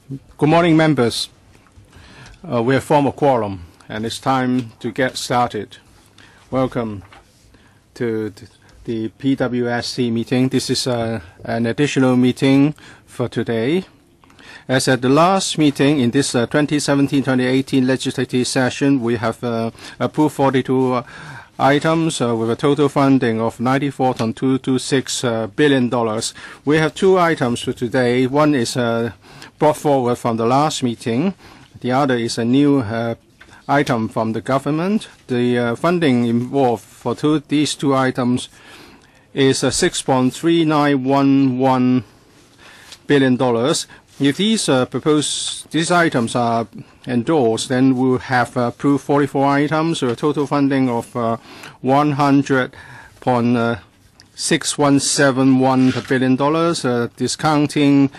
Good morning, members. We have formed a quorum, and it's time to get started. Welcome to the PWSC meeting. This is an additional meeting for today. As at the last meeting in this 2017-2018 legislative session, we have approved 42 items with a total funding of $94.226 billion. We have two items for today. One is brought forward from the last meeting. The other is a new item from the government. The funding involved for these two items is $6.3911 billion. If these items are endorsed, then we'll have approved 44 items with a total funding of $100.6171 billion, discounting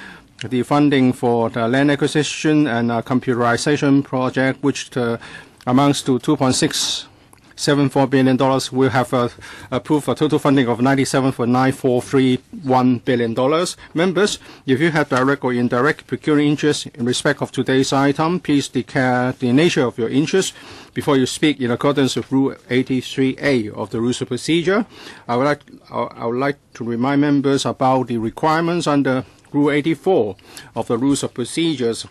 the funding for the land acquisition and computerization project, which amounts to $2.674 billion. We'll have approved a total funding of $97.9431 billion. Members, if you have direct or indirect pecuniary interest in respect of today's item, please declare the nature of your interest before you speak in accordance with Rule 83A of the Rules of Procedure. I would like to remind members about the requirements under Rule 84 of the Rules of Procedures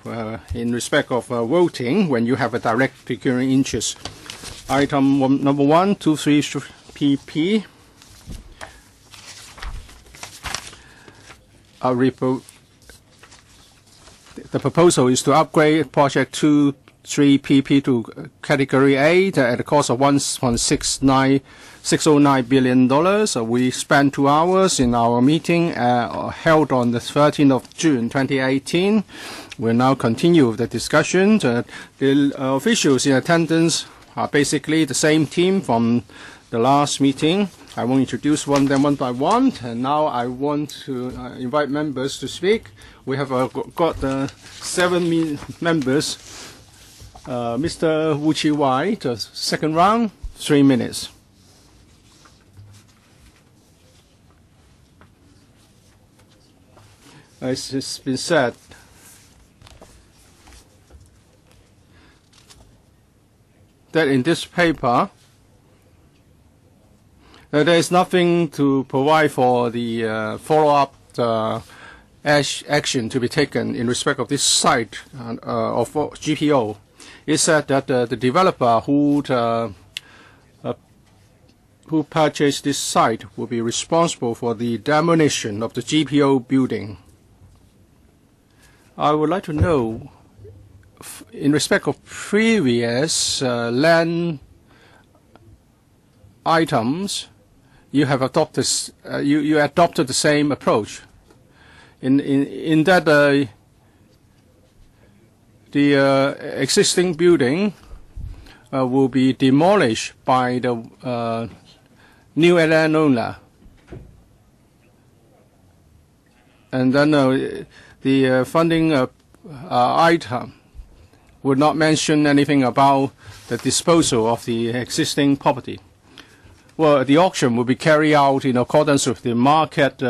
in respect of voting when you have a direct pecuniary interest. Item number 123 PP. The proposal is to upgrade Project 23 PP to Category A at a cost of $1.609 billion. We spent 2 hours in our meeting held on the 13th of June 2018. We'll now continue the discussion. The officials in attendance are basically the same team from the last meeting. I will introduce them one by one, and now I want to invite members to speak. We have got 7 members. Mr. Wu Chi-wai, the second round, 3 minutes. As it's been said, that in this paper, there is nothing to provide for the follow-up action to be taken in respect of this site of GPO. It said that the developer who purchased this site will be responsible for the demolition of the GPO building. I would like to know, in respect of previous land items, you have adopted you adopted the same approach. In that the existing building will be demolished by the new landowner, and then the funding item would not mention anything about the disposal of the existing property. Well, the auction will be carried out in accordance with the market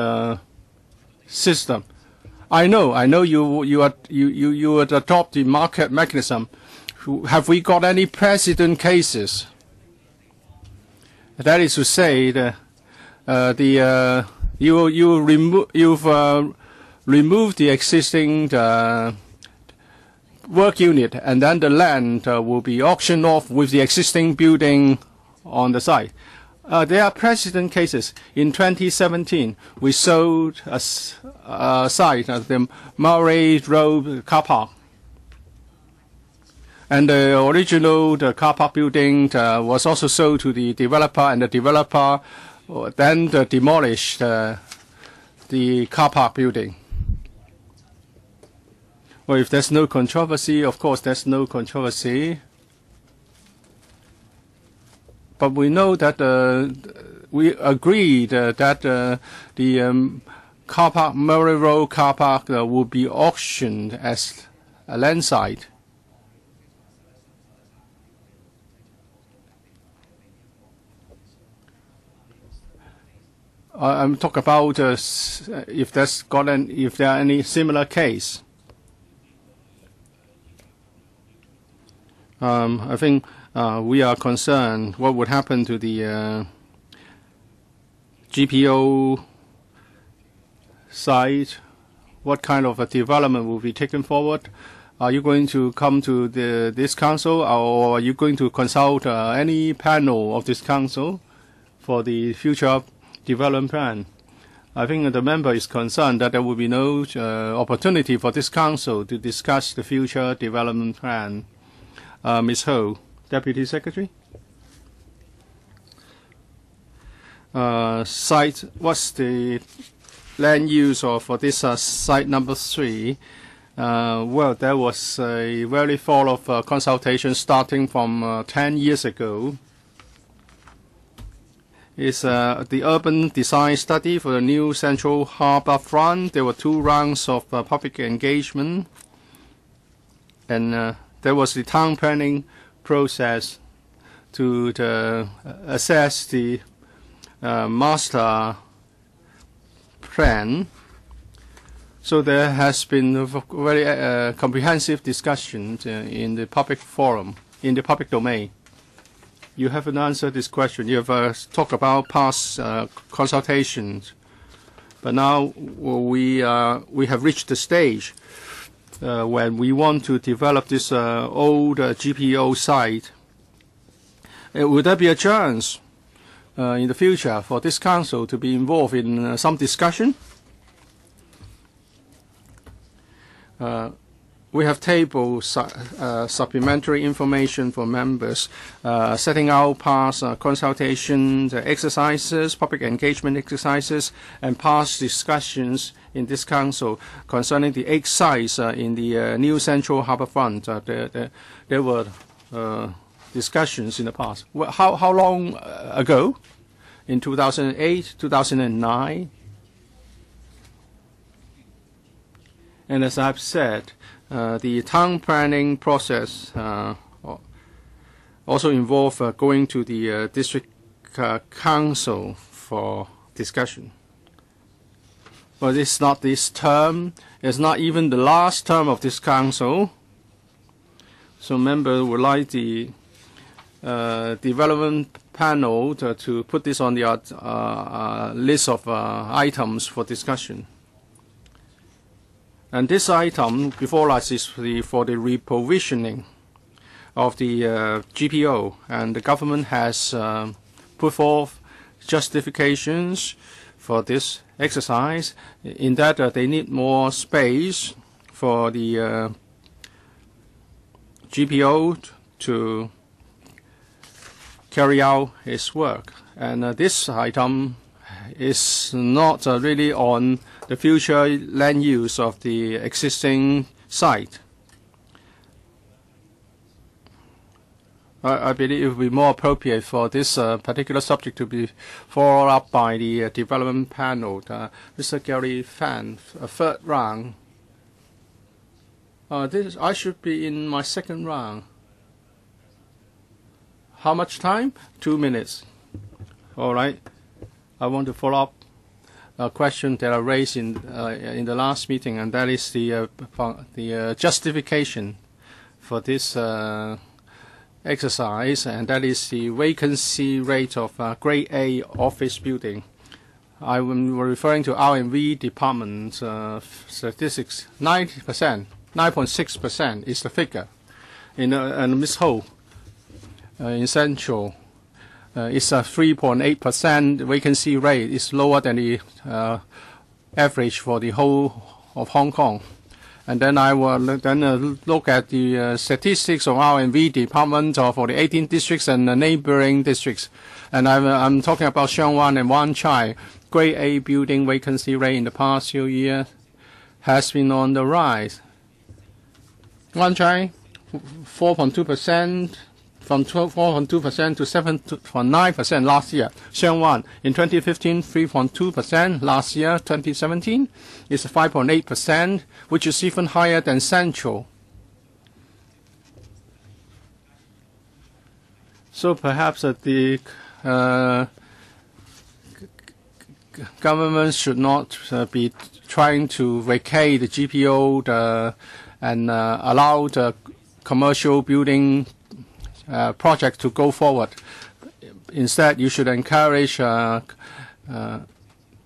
system. I know you would adopt the market mechanism. Have we got any precedent cases? That is to say, you've removed the existing work unit, and then the land will be auctioned off with the existing building on the site. There are precedent cases. In 2017, we sold a site at the Murray Road car park. And the original car park building was also sold to the developer, and the developer then demolished the car park building. Well, if there's no controversy, of course there's no controversy. But we know that we agreed that the car park, Murray Road car park, will be auctioned as a land site. I'm talking about if there are any similar case. I think we are concerned what would happen to the GPO site, what kind of a development will be taken forward. Are you going to come to this council, or are you going to consult any panel of this council for the future development plan? I think the member is concerned that there will be no opportunity for this council to discuss the future development plan. Ms. Ho, Deputy Secretary. Site, what's the land use for this site number 3? Well, there was a very full of consultation starting from 10 years ago. It's the urban design study for the new Central Harbour front. There were 2 rounds of public engagement, and there was the town planning process to assess the master plan. So there has been a very comprehensive discussion in the public forum, in the public domain. You haven't answered this question. You have talked about past consultations, but now we have reached the stage when we want to develop this old GPO site. Would there be a chance in the future for this council to be involved in some discussion? We have tabled supplementary information for members, setting out past consultation exercises, public engagement exercises, and past discussions in this council concerning the 8 sites in the new Central Harbour front. There were discussions in the past. Well, how long ago? In 2008, 2009? And as I've said, the town planning process also involves going to the district council for discussion. But it's not this term. It's not even the last term of this council. So members would like the development panel to put this on the list of items for discussion. And this item before us is for the reprovisioning of the GPO, and the government has put forth justifications for this exercise in that they need more space for the GPO to carry out its work. And this item is not really on the future land use of the existing site. I believe it would be more appropriate for this particular subject to be followed up by the development panel. Mr. Gary Fan, a 3rd round. I should be in my 2nd round. How much time? 2 minutes. All right. I want to follow up a question that I raised in the last meeting, and that is the justification for this exercise, and that is the vacancy rate of Grade A office building. I'm referring to R&V department statistics. 90%, 9.6% is the figure. And Ms. Ho, in Central, it's a 3.8% vacancy rate. It's lower than the average for the whole of Hong Kong. And then I will look at the statistics of R&V department for the 18 districts and the neighboring districts. And I'm talking about Sheung Wan and Wan Chai. Grade A building vacancy rate in the past few years has been on the rise. Wan Chai, 4.2%. From 4.2% to 7.9% last year. Sheung Wan in 2015, 3.2%. Last year, 2017, is 5.8%, which is even higher than Central. So perhaps the government should not be trying to vacate the GPO and allow the commercial building project to go forward. Instead, you should encourage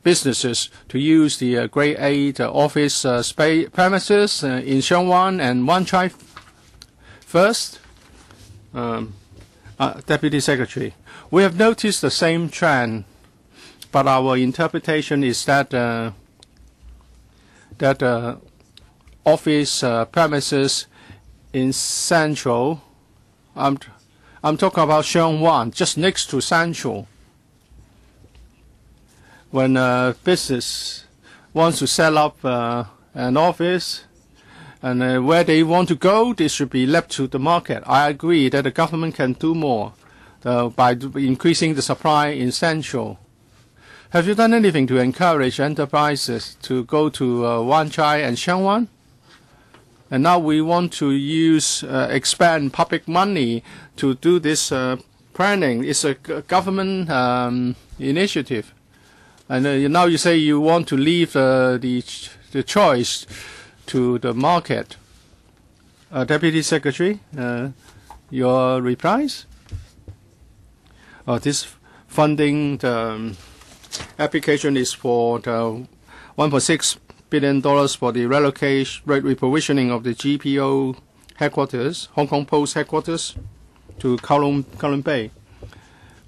businesses to use the Grade A office premises in Sheung and Wan Chai first. Deputy Secretary, we have noticed the same trend, but our interpretation is that office premises in Central, I'm talking about Sheung Wan, just next to Central. When a business wants to set up an office and where they want to go, this should be left to the market. I agree that the government can do more by increasing the supply in Central. Have you done anything to encourage enterprises to go to Wan Chai and Sheung Wan? And now we want to expand public money to do this planning. It's a government initiative. And now you say you want to leave the choice to the market. Deputy Secretary, your replies? This funding application is for the $1.6 billion for the reprovisioning of the GPO headquarters, Hong Kong Post headquarters, to Kowloon Bay.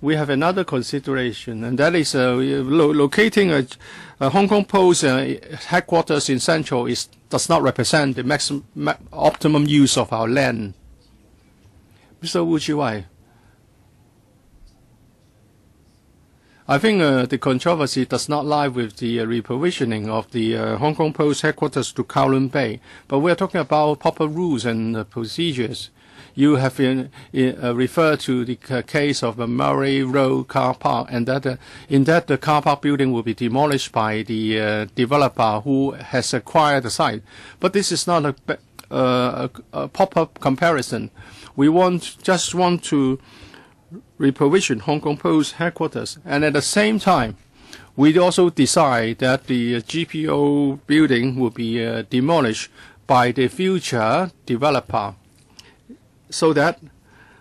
We have another consideration, and that is locating a Hong Kong Post headquarters in Central does not represent the optimum use of our land. Mr. Wu Chi-wai, I think the controversy does not lie with the reprovisioning of the Hong Kong Post headquarters to Kowloon Bay, but we are talking about proper rules and procedures. You have referred to the case of the Murray Road car park, and that in that the car park building will be demolished by the developer who has acquired the site. But this is not a proper comparison. We just want to reprovision Hong Kong Post headquarters, and at the same time, we also decide that the GPO building will be demolished by the future developer, so that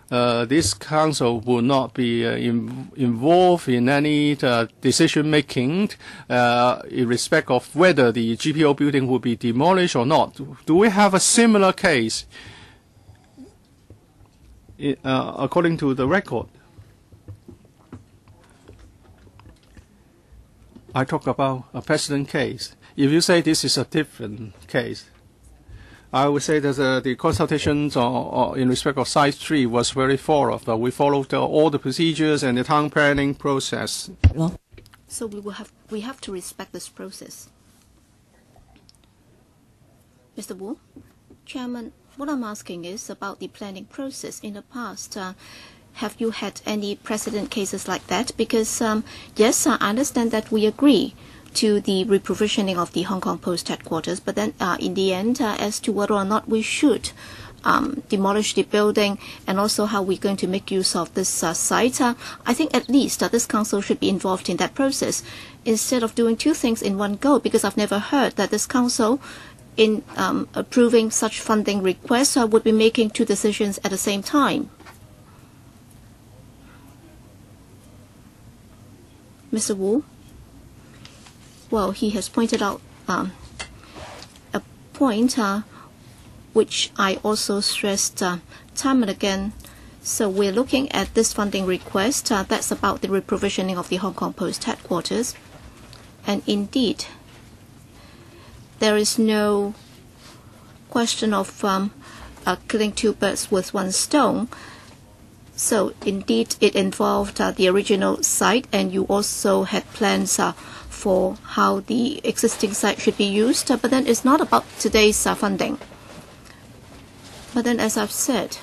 this council will not be involved in any decision-making in respect of whether the GPO building will be demolished or not. Do we have a similar case according to the record? I talk about a precedent case. If you say this is a different case, I would say that the consultations in respect of Site 3 was very thorough. We followed all the procedures and the town planning process. So we have to respect this process. Mr. Wu, Chairman, what I'm asking is about the planning process in the past. Have you had any precedent cases like that? Because, yes, I understand that we agree to the reprovisioning of the Hong Kong Post headquarters, but then in the end, as to whether or not we should demolish the building and also how we're going to make use of this site, I think at least this council should be involved in that process instead of doing two things in one go, because I've never heard that this council, in approving such funding requests, would be making two decisions at the same time. Mr. Wu? Well, he has pointed out a point which I also stressed time and again. So we're looking at this funding request. That's about the reprovisioning of the Hong Kong Post headquarters. And indeed, there is no question of killing two birds with one stone. So indeed, it involved the original site, and you also had plans for how the existing site should be used. But then it's not about today's funding. But then, as I've said,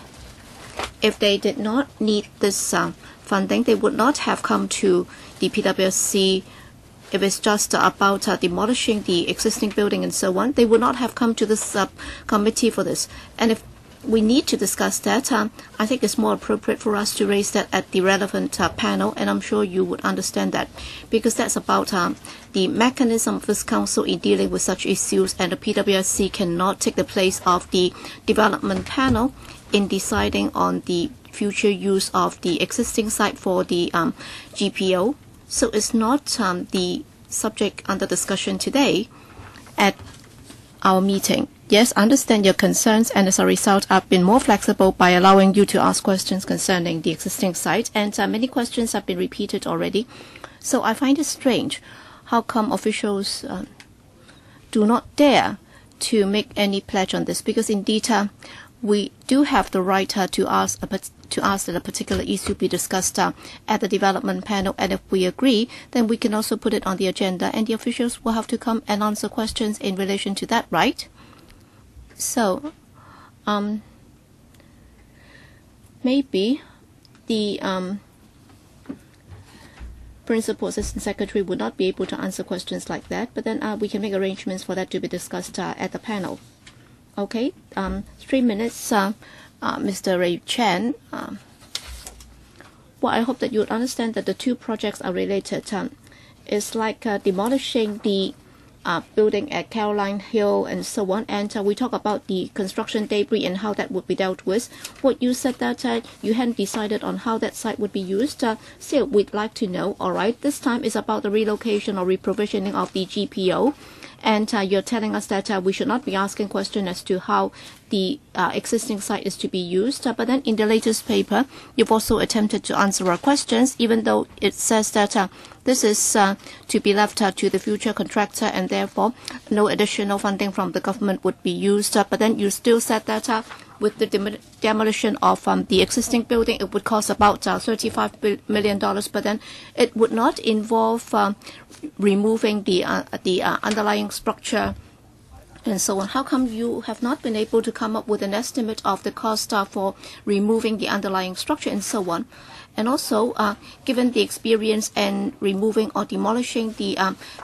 if they did not need this funding, they would not have come to the PWSC. If it's just about demolishing the existing building and so on, they would not have come to this subcommittee for this. And if we need to discuss that, I think it's more appropriate for us to raise that at the relevant panel, and I'm sure you would understand that, because that's about the mechanism of this council in dealing with such issues, and the PWSC cannot take the place of the development panel in deciding on the future use of the existing site for the GPO. So it's not the subject under discussion today at our meeting. Yes, I understand your concerns, and as a result, I've been more flexible by allowing you to ask questions concerning the existing site, and many questions have been repeated already. So I find it strange how come officials do not dare to make any pledge on this, because indeed we do have the right to ask that a particular issue be discussed at the development panel, and if we agree, then we can also put it on the agenda, and the officials will have to come and answer questions in relation to that, right? So, maybe the Principal Assistant Secretary would not be able to answer questions like that, but then we can make arrangements for that to be discussed at the panel. Okay, 3 minutes, Mr. Ray Chen. Well, I hope that you would understand that the two projects are related. It's like demolishing the building at Caroline Hill and so on, and we talk about the construction debris and how that would be dealt with. What you said that you hadn't decided on how that site would be used. Still, we'd like to know. All right, this time is about the relocation or reprovisioning of the GPO. And you're telling us that we should not be asking questions as to how the existing site is to be used. But then in the latest paper, you've also attempted to answer our questions, even though it says that this is to be left to the future contractor, and therefore no additional funding from the government would be used. But then you still said that with the demolition of the existing building, it would cost about $35 million, but then it would not involve removing the underlying structure and so on. How come you have not been able to come up with an estimate of the cost for removing the underlying structure and so on? And also, given the experience in removing or demolishing the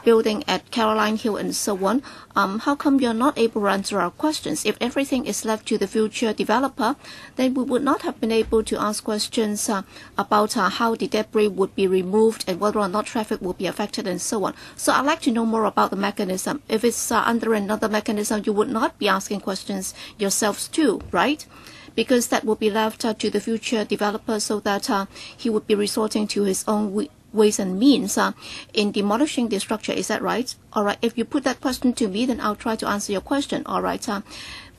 building at Caroline Hill and so on, how come you're not able to answer our questions? If everything is left to the future developer, then we would not have been able to ask questions about how the debris would be removed and whether or not traffic will be affected and so on. So I'd like to know more about the mechanism. If it's under another mechanism, you would not be asking questions yourselves too, right? Because that will be left to the future developer, so that he would be resorting to his own ways and means in demolishing the structure. Is that right? All right. If you put that question to me, then I'll try to answer your question. All right.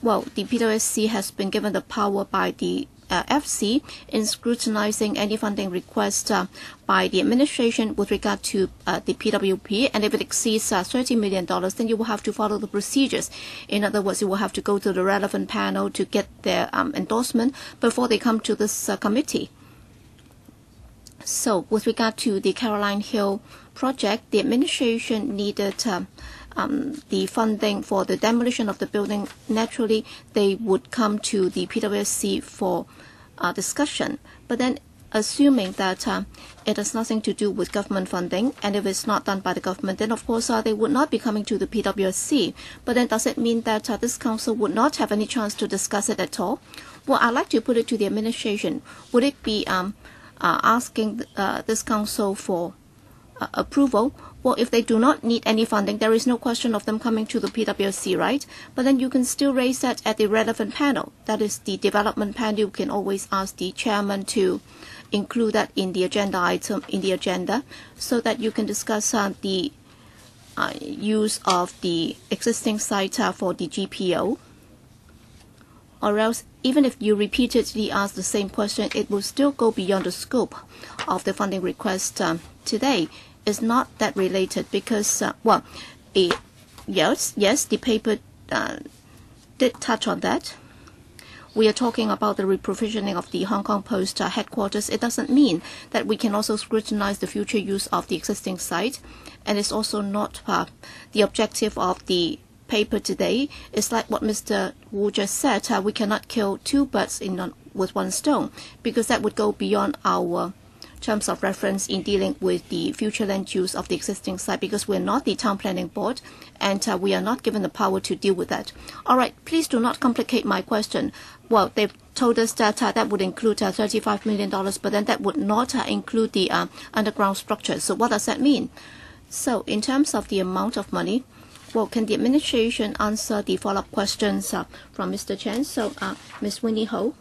Well, the PWSC has been given the power by the FC in scrutinizing any funding request by the administration with regard to the PWP, and if it exceeds $30 million, then you will have to follow the procedures. In other words, you will have to go to the relevant panel to get their endorsement before they come to this committee. So with regard to the Caroline Hill project, the administration needed the funding for the demolition of the building. Naturally, they would come to the PWSC for discussion. But then, assuming that it has nothing to do with government funding, and if it's not done by the government, then of course they would not be coming to the PWSC. But then does it mean that this council would not have any chance to discuss it at all? Well, I'd like to put it to the administration. Would it be asking this council for approval? Well, if they do not need any funding, there is no question of them coming to the PWSC, right? But then you can still raise that at the relevant panel. That is the development panel. You can always ask the chairman to include that in the agenda item, so that you can discuss the use of the existing site for the GPO. Or else, even if you repeatedly ask the same question, it will still go beyond the scope of the funding request today. Is not that related, because yes, the paper did touch on that. We are talking about the reprovisioning of the Hong Kong Post headquarters. It doesn't mean that we can also scrutinize the future use of the existing site, and it's also not the objective of the paper today. It's like what Mr. Wu just said. We cannot kill two birds with one stone, because that would go beyond our terms of reference in dealing with the future land use of the existing site, because we're not the town planning board, and we are not given the power to deal with that. All right, please do not complicate my question. Well, they've told us that that would include $35 million, but then that would not include the underground structure. So what does that mean? So in terms of the amount of money, well, can the administration answer the follow-up questions from Mr. Chen? So Ms. Winnie Ho.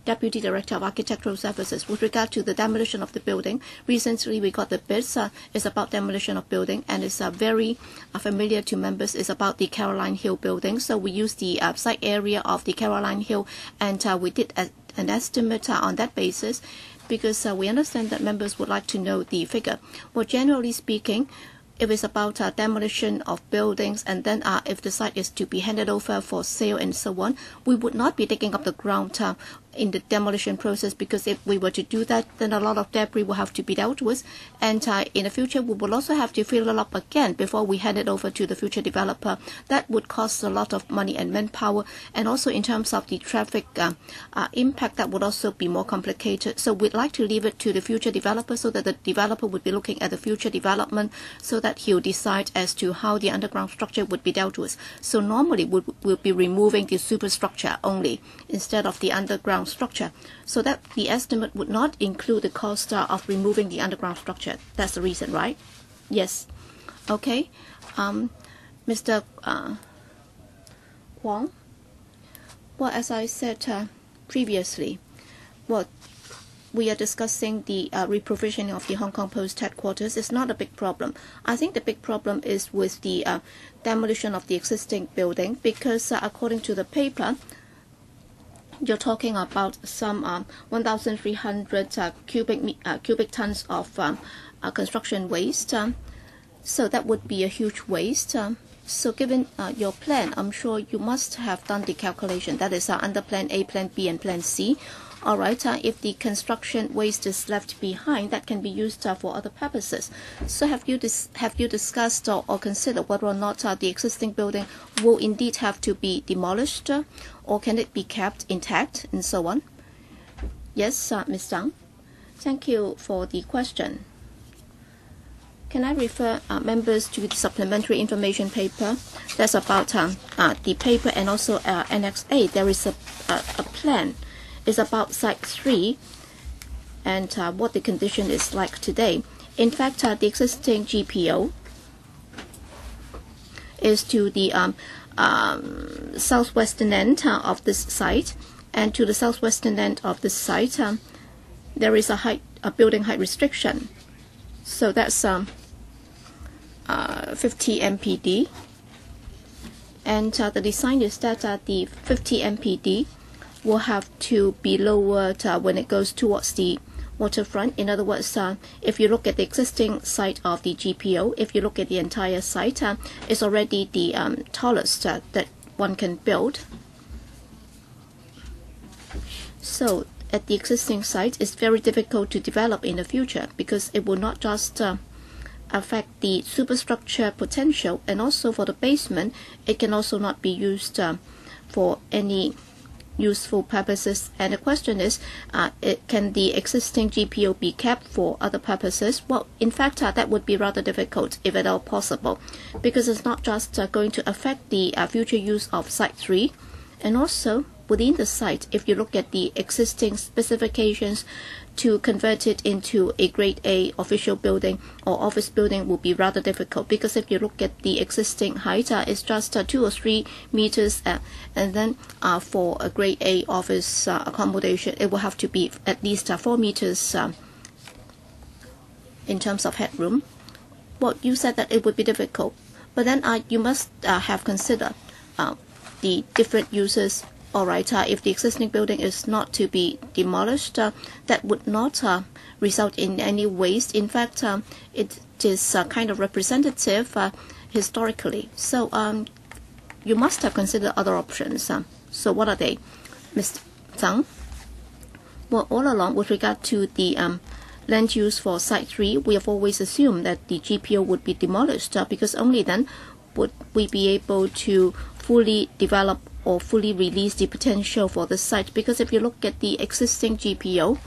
Deputy Director of Architectural Services. With regard to the demolition of the building, recently we got the bids. It's about demolition of building, and it's very familiar to members. It's about the Caroline Hill building. So we used the site area of the Caroline Hill, and we did an estimate on that basis, because we understand that members would like to know the figure. Well, generally speaking, if it's about demolition of buildings, and then if the site is to be handed over for sale and so on, we would not be taking up the ground in the demolition process, because if we were to do that, then a lot of debris will have to be dealt with, and in the future we will also have to fill it up again before we hand it over to the future developer. That would cost a lot of money and manpower, and also in terms of the traffic impact, that would also be more complicated. So we'd like to leave it to the future developer, so that the developer would be looking at the future development, so that he'll decide as to how the underground structure would be dealt with. So normally we'll be removing the superstructure only instead of the underground structure, so that the estimate would not include the cost of removing the underground structure. That's the reason, right? Yes. Okay. Mr. Huang, well, as I said previously, well, we are discussing the reprovisioning of the Hong Kong Post headquarters. It's not a big problem. I think the big problem is with the demolition of the existing building, because according to the paper, you're talking about some 1,300 cubic tons of construction waste. So that would be a huge waste. So given your plan, I'm sure you must have done the calculation. That is under Plan A, Plan B, and Plan C. All right, if the construction waste is left behind, that can be used for other purposes. So have you discussed or considered whether or not the existing building will indeed have to be demolished, or can it be kept intact, and so on? Yes, Ms. Zhang. Thank you for the question. Can I refer members to the supplementary information paper? That's about the paper, and also Annex A. There is a plan. It's about Site 3 and what the condition is like today. In fact, the existing GPO is to the southwestern end of this site, and to the southwestern end of this site, there is a building height restriction. So that's 50 MPD, and the design is that the 50 MPD will have to be lowered when it goes towards the waterfront. In other words, if you look at the existing site of the GPO, if you look at the entire site, it's already the tallest that one can build. So at the existing site, it's very difficult to develop in the future, because it will not just affect the superstructure potential, and also for the basement, it can also not be used for any useful purposes. And the question is, can the existing GPO be kept for other purposes? Well, in fact, that would be rather difficult, if at all possible, because it's not just going to affect the future use of Site 3, and also within the site, if you look at the existing specifications, to convert it into a Grade A official building or office building will be rather difficult, because if you look at the existing height, it's just 2 or 3 meters, and then for a Grade A office accommodation, it will have to be at least 4 meters in terms of headroom. Well, you said that it would be difficult, but then you must have considered the different uses. All right, if the existing building is not to be demolished, that would not result in any waste. In fact, it is kind of representative historically. So you must have considered other options. So what are they, Mr. Zhang? Well, all along, with regard to the land use for Site 3, we have always assumed that the GPO would be demolished, because only then would we be able to fully develop or fully release the potential for the site. Because if you look at the existing GPO,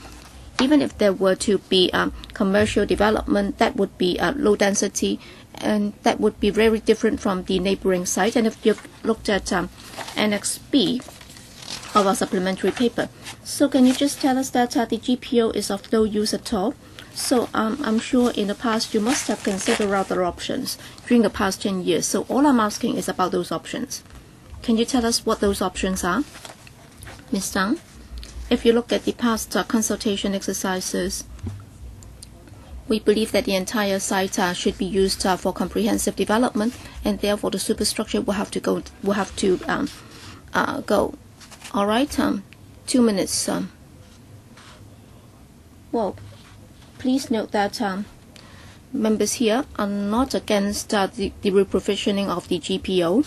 even if there were to be commercial development, that would be low density, and that would be very different from the neighboring site. And if you've looked at Annex B of our supplementary paper, so can you just tell us that the GPO is of no use at all? So I'm sure in the past you must have considered other options during the past 10 years. So all I'm asking is about those options. Can you tell us what those options are, Ms. Zhang? if you look at the past consultation exercises, we believe that the entire site should be used for comprehensive development, and therefore the superstructure will have to go. All right, 2 minutes. Well, please note that members here are not against the reprovisioning of the GPO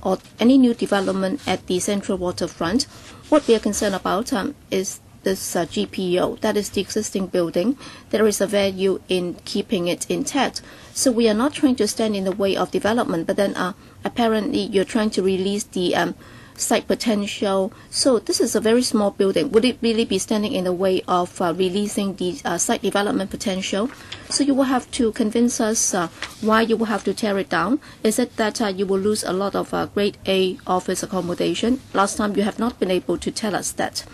or any new development at the central waterfront. What we are concerned about is this GPO, that is the existing building. There is a value in keeping it intact. So we are not trying to stand in the way of development, but then apparently you're trying to release the site potential. So this is a very small building. Would it really be standing in the way of releasing the site development potential? So you will have to convince us why you will have to tear it down. Is it that you will lose a lot of grade A office accommodation? Last time you have not been able to tell us that.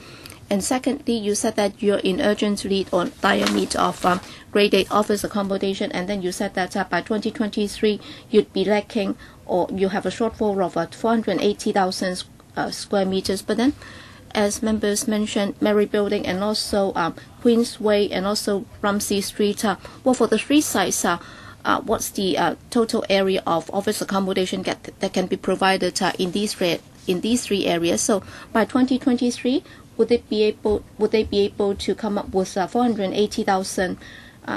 And secondly, you said that you're in urgent need or dire need of grade A office accommodation, and then you said that by 2023 you'd be lacking, or you have a shortfall of 480,000 square meters. But then, as members mentioned, Mary Building and also Queensway and also Rumsey Street, well, for the three sites, what's the total area of office accommodation that can be provided in these three areas? So by 2023, would they be able to come up with 480,000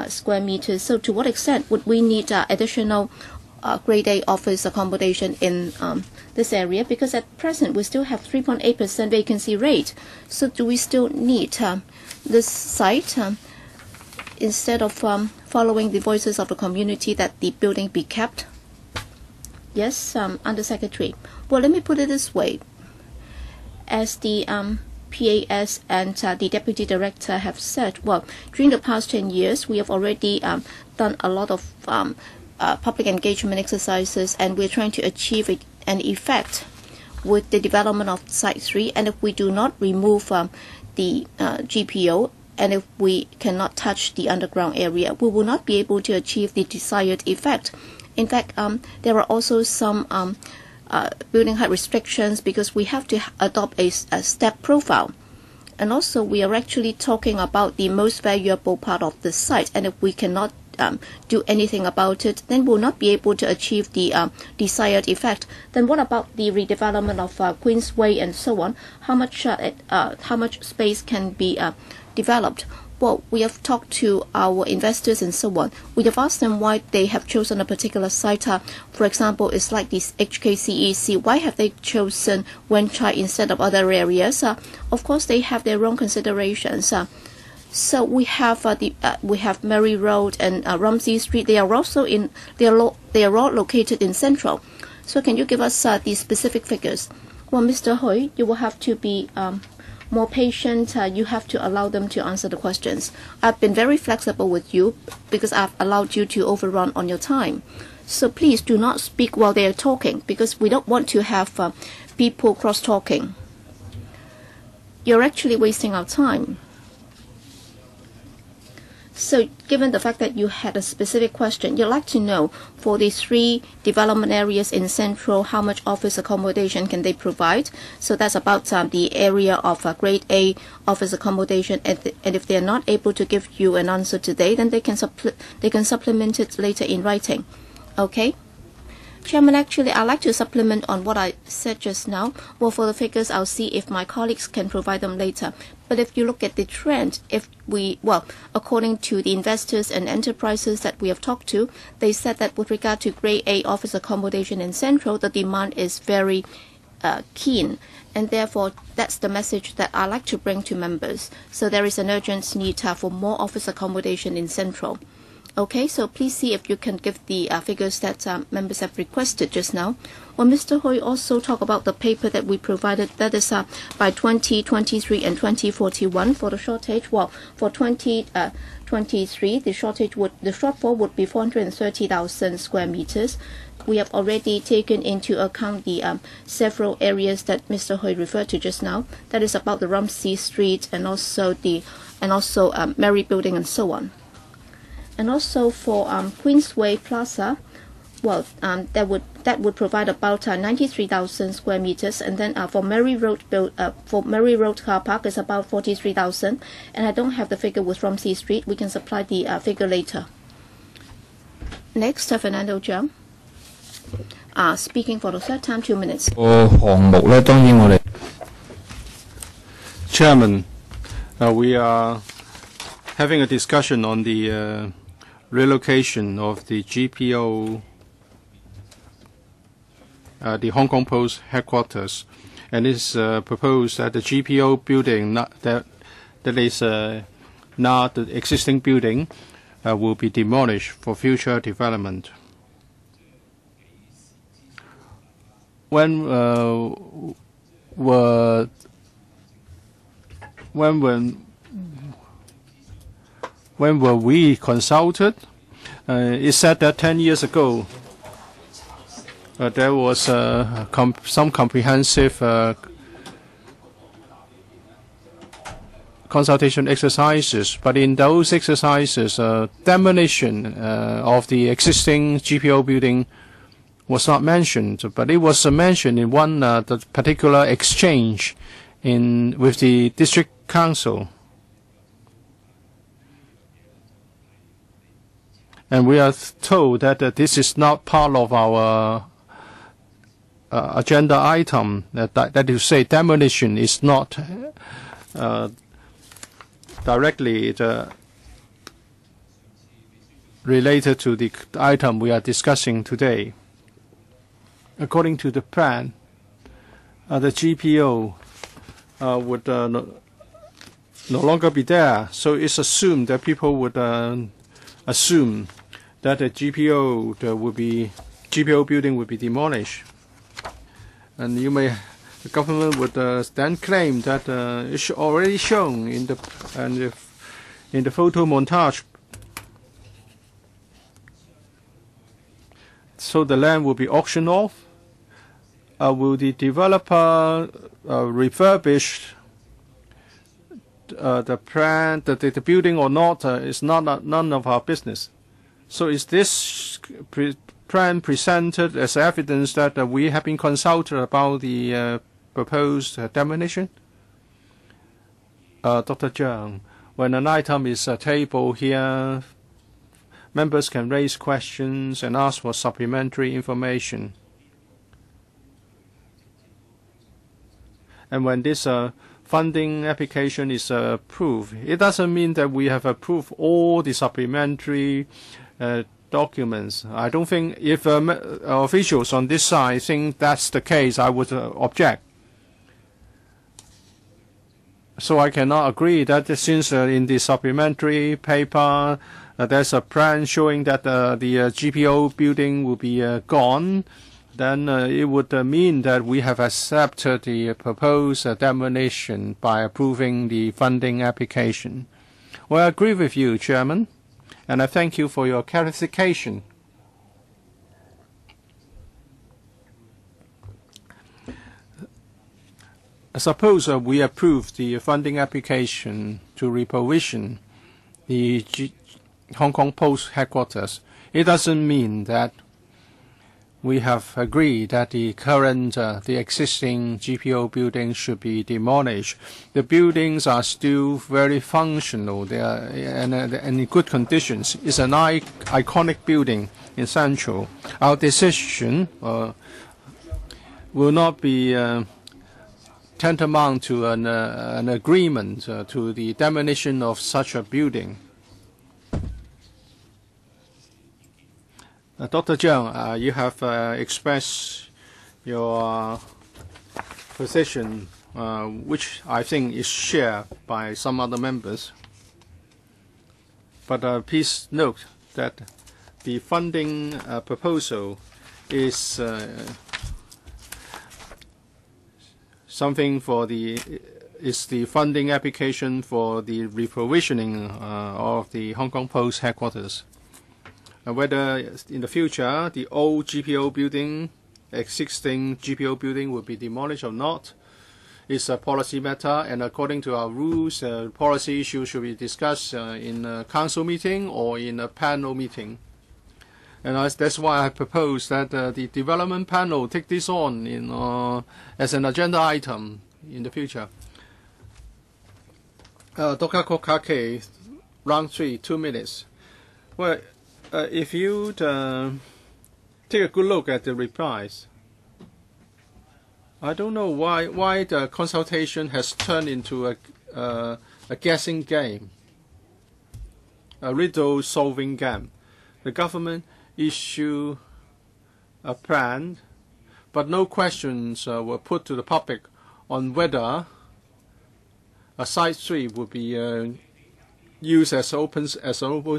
square meters? So to what extent would we need additional grade A office accommodation in this area? Because at present we still have 3.8% vacancy rate. So do we still need this site instead of following the voices of the community that the building be kept? Yes, Under Secretary. Well, let me put it this way. As the PAS and the Deputy Director have said, well, during the past 10 years, we have already done a lot of public engagement exercises, and we're trying to achieve an effect with the development of Site 3. And if we do not remove the GPO, and if we cannot touch the underground area, we will not be able to achieve the desired effect. In fact, there are also some building height restrictions because we have to adopt a step profile. And also we are actually talking about the most valuable part of the site, and if we cannot do anything about it, then we'll not be able to achieve the desired effect. Then what about the redevelopment of Queensway and so on? How much space can be developed? Well, we have talked to our investors and so on. We have asked them why they have chosen a particular site. For example, it's like this HKCEC. Why have they chosen Wan Chai instead of other areas? Of course, they have their own considerations. So we have Mary Road and Rumsey Street. They are all located in Central. So can you give us the specific figures? Well, Mr. Hui, you will have to be more patient. You have to allow them to answer the questions. I've been very flexible with you because I've allowed you to overrun on your time. So please do not speak while they are talking, because we don't want to have people cross-talking. You're actually wasting our time. So given the fact that you had a specific question, you'd like to know for the 3 development areas in Central, how much office accommodation can they provide? So that's about the area of grade A office accommodation. And if they're not able to give you an answer today, then they can supplement it later in writing. Okay? Chairman, actually, I'd like to supplement on what I said just now. Well, for the figures, I'll see if my colleagues can provide them later. But if you look at the trend, according to the investors and enterprises that we have talked to, they said that with regard to grade A office accommodation in Central, the demand is very keen. And therefore, that's the message that I like to bring to members. So there is an urgent need for more office accommodation in Central. Okay, so please see if you can give the figures that members have requested just now. Well, Mr. Hui also talked about the paper that we provided, that is by 2023 and 2041 for the shortage. Well, for 2023, the shortfall would be 430,000 square meters. We have already taken into account the several areas that Mr. Hui referred to just now. That is about the Rumsey Street and also Mary Building and so on. And also for Queensway Plaza, well, that that would provide about 93,000 square meters. And then for Mary Road car park is about 43,000. And I don't have the figure with Romsey Street. We can supply the figure later. Next, Fernando Zhang. Speaking for the third time, 2 minutes. Chairman, we are having a discussion on the relocation of the GPO, the Hong Kong Post headquarters, and it's proposed that the GPO building, that is not the existing building, will be demolished for future development. When were we consulted? It said that 10 years ago there was some comprehensive consultation exercises, but in those exercises, demolition of the existing GPO building was not mentioned, but it was mentioned in one the particular exchange with the district council. And we are told that this is not part of our agenda item, that is to say demolition is not directly related to the item we are discussing today. According to the plan, the GPO would no longer be there, so it's assumed that people would assume that the GPO building would be demolished, and the government would then claim that it's already shown in the photo montage. So the land will be auctioned off. Will the developer refurbish the building or not? Is none of our business. So is this plan presented as evidence that we have been consulted about the proposed demolition? Dr. Zhang, when an item is tabled here, members can raise questions and ask for supplementary information. And when this funding application is approved, it doesn't mean that we have approved all the supplementary documents. I don't think if officials on this side think that's the case, I would object. So I cannot agree that since in the supplementary paper there's a plan showing that the GPO building will be gone, then it would mean that we have accepted the proposed demolition by approving the funding application. Well, I agree with you, Chairman, and I thank you for your clarification. Suppose we approve the funding application to reprovision the Hong Kong Post headquarters. It doesn't mean that we have agreed that the current, the existing GPO building should be demolished. The buildings are still very functional. They are in good conditions. It's an iconic building in Central. Our decision will not be tantamount to an agreement to the demolition of such a building. Dr. Zhang, you have expressed your position, which I think is shared by some other members. But please note that the funding proposal is the funding application for the reprovisioning of the Hong Kong Post headquarters. Whether in the future the old GPO building, existing GPO building will be demolished or not is a policy matter, and according to our rules, policy issues should be discussed in a council meeting or in a panel meeting. And that's why I propose that the development panel take this on as an agenda item in the future. Dr. Kokake, round 3, 2 minutes. Well, if you take a good look at the replies, I don't know why the consultation has turned into a guessing game, a riddle-solving game. The government issue a plan, but no questions were put to the public on whether a site 3 would be used as open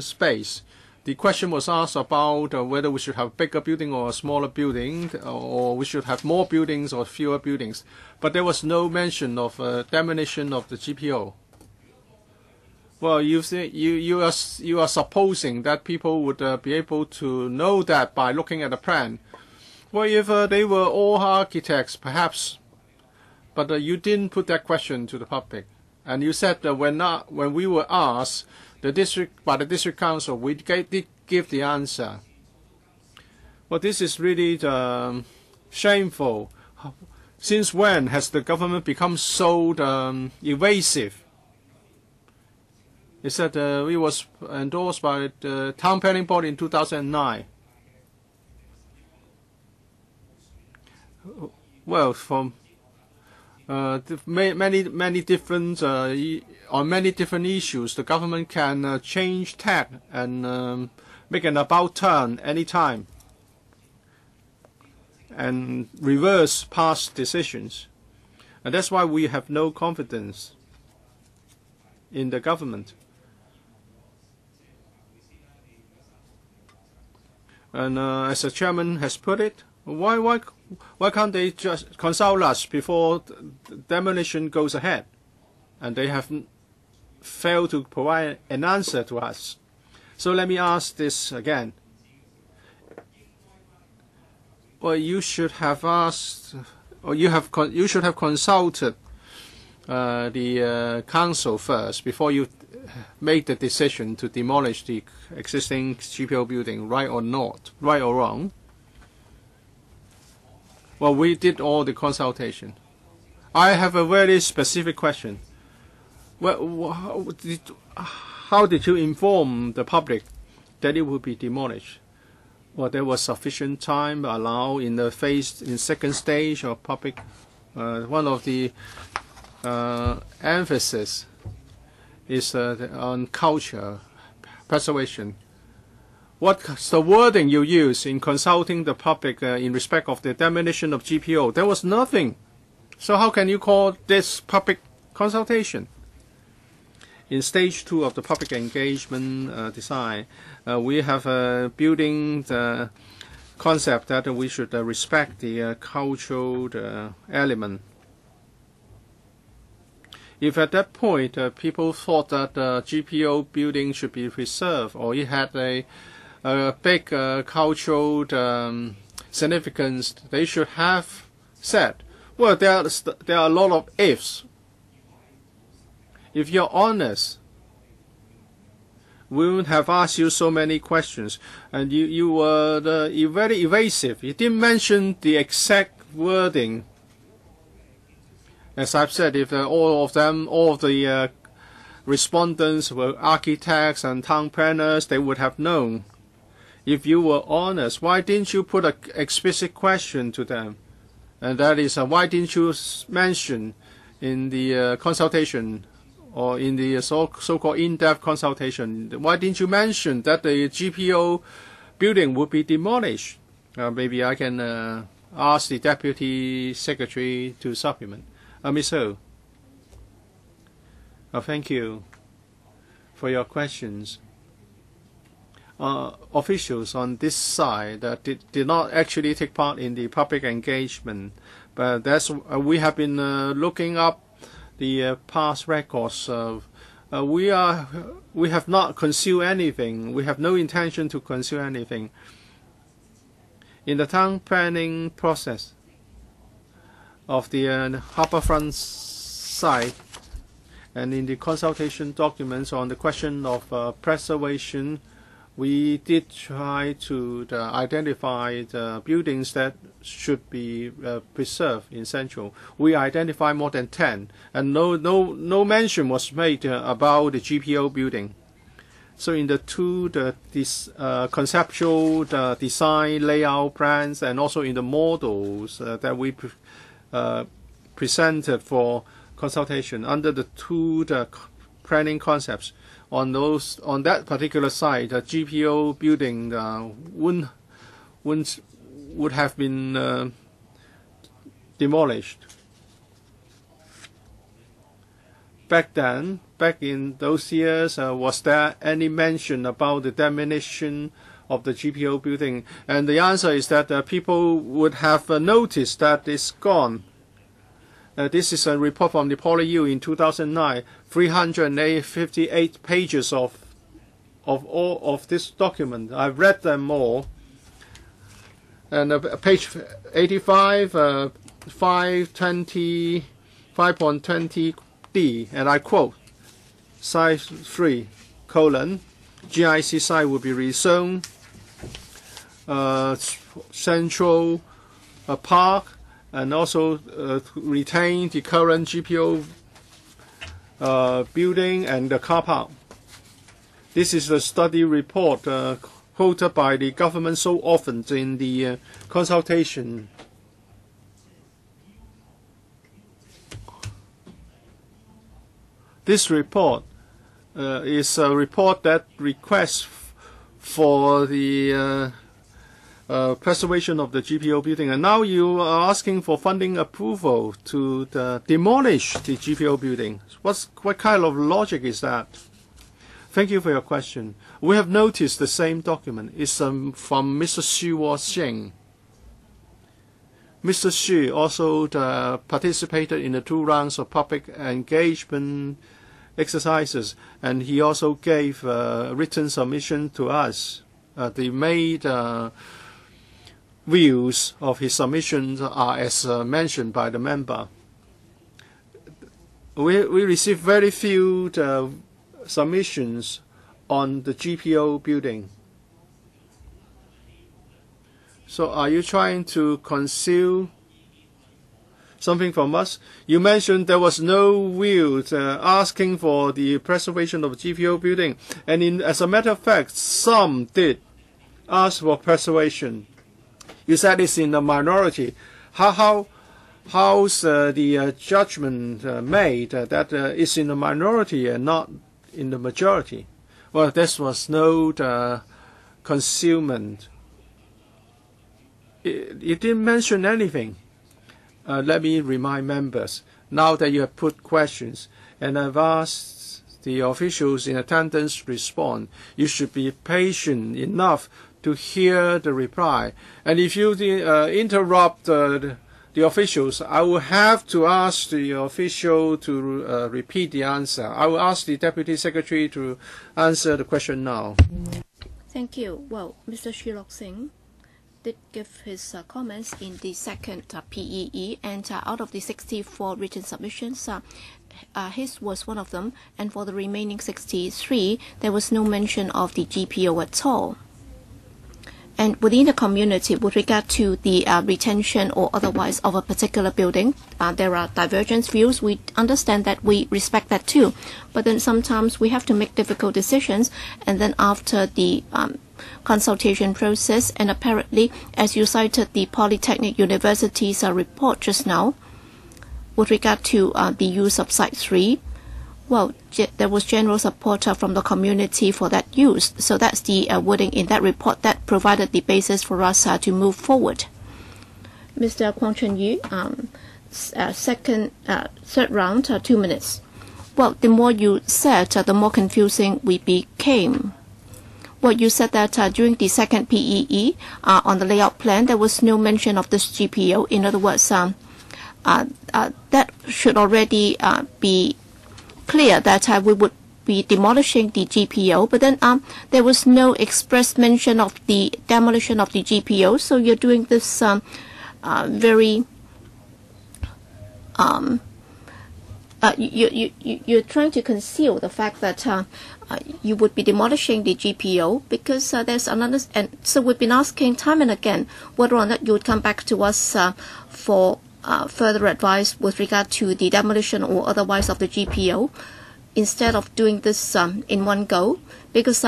space. The question was asked about whether we should have a bigger building or a smaller building, or we should have more buildings or fewer buildings. But there was no mention of demolition of the GPO. Well, you are supposing that people would be able to know that by looking at the plan. Well, if they were all architects, perhaps, but you didn't put that question to the public, and you said that when we were asked by the district council, we did give the answer. Well, this is really shameful. Since when has the government become so evasive? It said it was endorsed by the Town Planning Board in 2009. Well, from many different on many different issues, the government can change tack and make an about turn any time and reverse past decisions, and that's why we have no confidence in the government. And as the chairman has put it, why can't they just consult us before demolition goes ahead? And they have failed to provide an answer to us. So let me ask this again. Well, you should have asked, or you should have consulted the council first before you make the decision to demolish the existing GPO building, right or not, right or wrong. Well, we did all the consultation. I have a very specific question. Well, how did you inform the public that it would be demolished? Well, there was sufficient time allowed in the second stage of public. One of the emphasis is on culture preservation. What's the wording you use in consulting the public in respect of the demolition of GPO? There was nothing. So how can you call this public consultation? In stage 2 of the public engagement design, we have a building the concept that we should respect the cultural element. If at that point people thought that the GPO building should be preserved, or it had a big cultural significance, they should have said, well, there are a lot of ifs. If you're honest, we wouldn't have asked you so many questions, and you were very evasive. You didn't mention the exact wording. As I've said, if all of the respondents were architects and town planners, they would have known. If you were honest, why didn't you put an explicit question to them? And that is, why didn't you mention in the consultation, or in the so-called in-depth consultation, why didn't you mention that the GPO building would be demolished? Maybe I can ask the Deputy Secretary to supplement. Ms. Ho. Thank you for your questions. Officials on this side did not actually take part in the public engagement, but we have been looking up the past records. We have not concealed anything. We have no intention to conceal anything. In the town planning process of the harbourfront site, and in the consultation documents on the question of preservation, we did try to identify the buildings that should be preserved in Central. We identified more than 10, and no mention was made about the GPO building. So in the conceptual design layout plans, and also in the models that we presented for consultation under the planning concepts, on that particular site, the GPO building would have been demolished. Back in those years, was there any mention about the demolition of the GPO building? And the answer is that people would have noticed that it's gone. This is a report from the PolyU in 2009, 358 pages of all of this document. I've read them all. And page 85, 5.20D, and I quote, Site 3, GIC site will be rezoned, Central Park, and also retain the current GPO building and the car park. This is the study report quoted by the government so often in the consultation. This report is a report that requests for the preservation of the GPO building, and now you are asking for funding approval to demolish the GPO building. What kind of logic is that? Thank you for your question. We have noticed the same document. It's from Mr. Xu Woxing. Mr. Xu also participated in the 2 rounds of public engagement exercises, and he also gave written submission to us. The main views of his submissions are as mentioned by the member. We received very few submissions on the GPO building. So are you trying to conceal something from us? You mentioned there was no will asking for the preservation of the GPO building, and as a matter of fact, some did ask for preservation. You said it's in the minority. How's the judgment made that it's in the minority and not in the majority? Well, there was no concealment. It didn't mention anything. Let me remind members, now that you have put questions and I've asked the officials in attendance to respond, you should be patient enough to hear the reply. And if you interrupt the officials, I will have to ask the official to repeat the answer. I will ask the Deputy Secretary to answer the question now. Thank you. Well, Mr. Xu Woxing did give his comments in the second PEE, and out of the 64 written submissions, his was one of them, and for the remaining 63, there was no mention of the GPO at all. And within the community, with regard to the retention or otherwise of a particular building, there are divergent views. We understand that, we respect that too. But then sometimes we have to make difficult decisions, and then after the consultation process, and apparently, as you cited the Polytechnic University's report just now, with regard to the use of Site 3, well, there was general support from the community for that use. So that's the wording in that report that provided the basis for us to move forward. Mr. Kwang Chun-Yu, third round, 2 minutes. Well, the more you said, the more confusing we became. Well, you said that during the second PEE, on the layout plan, there was no mention of this GPO. In other words, that should already be clear that we would be demolishing the GPO, but then there was no express mention of the demolition of the GPO. So you're doing this you're trying to conceal the fact that you would be demolishing the GPO because there's another, and so we've been asking time and again whether or not you would come back to us for further advice with regard to the demolition or otherwise of the GPO instead of doing this in one go, because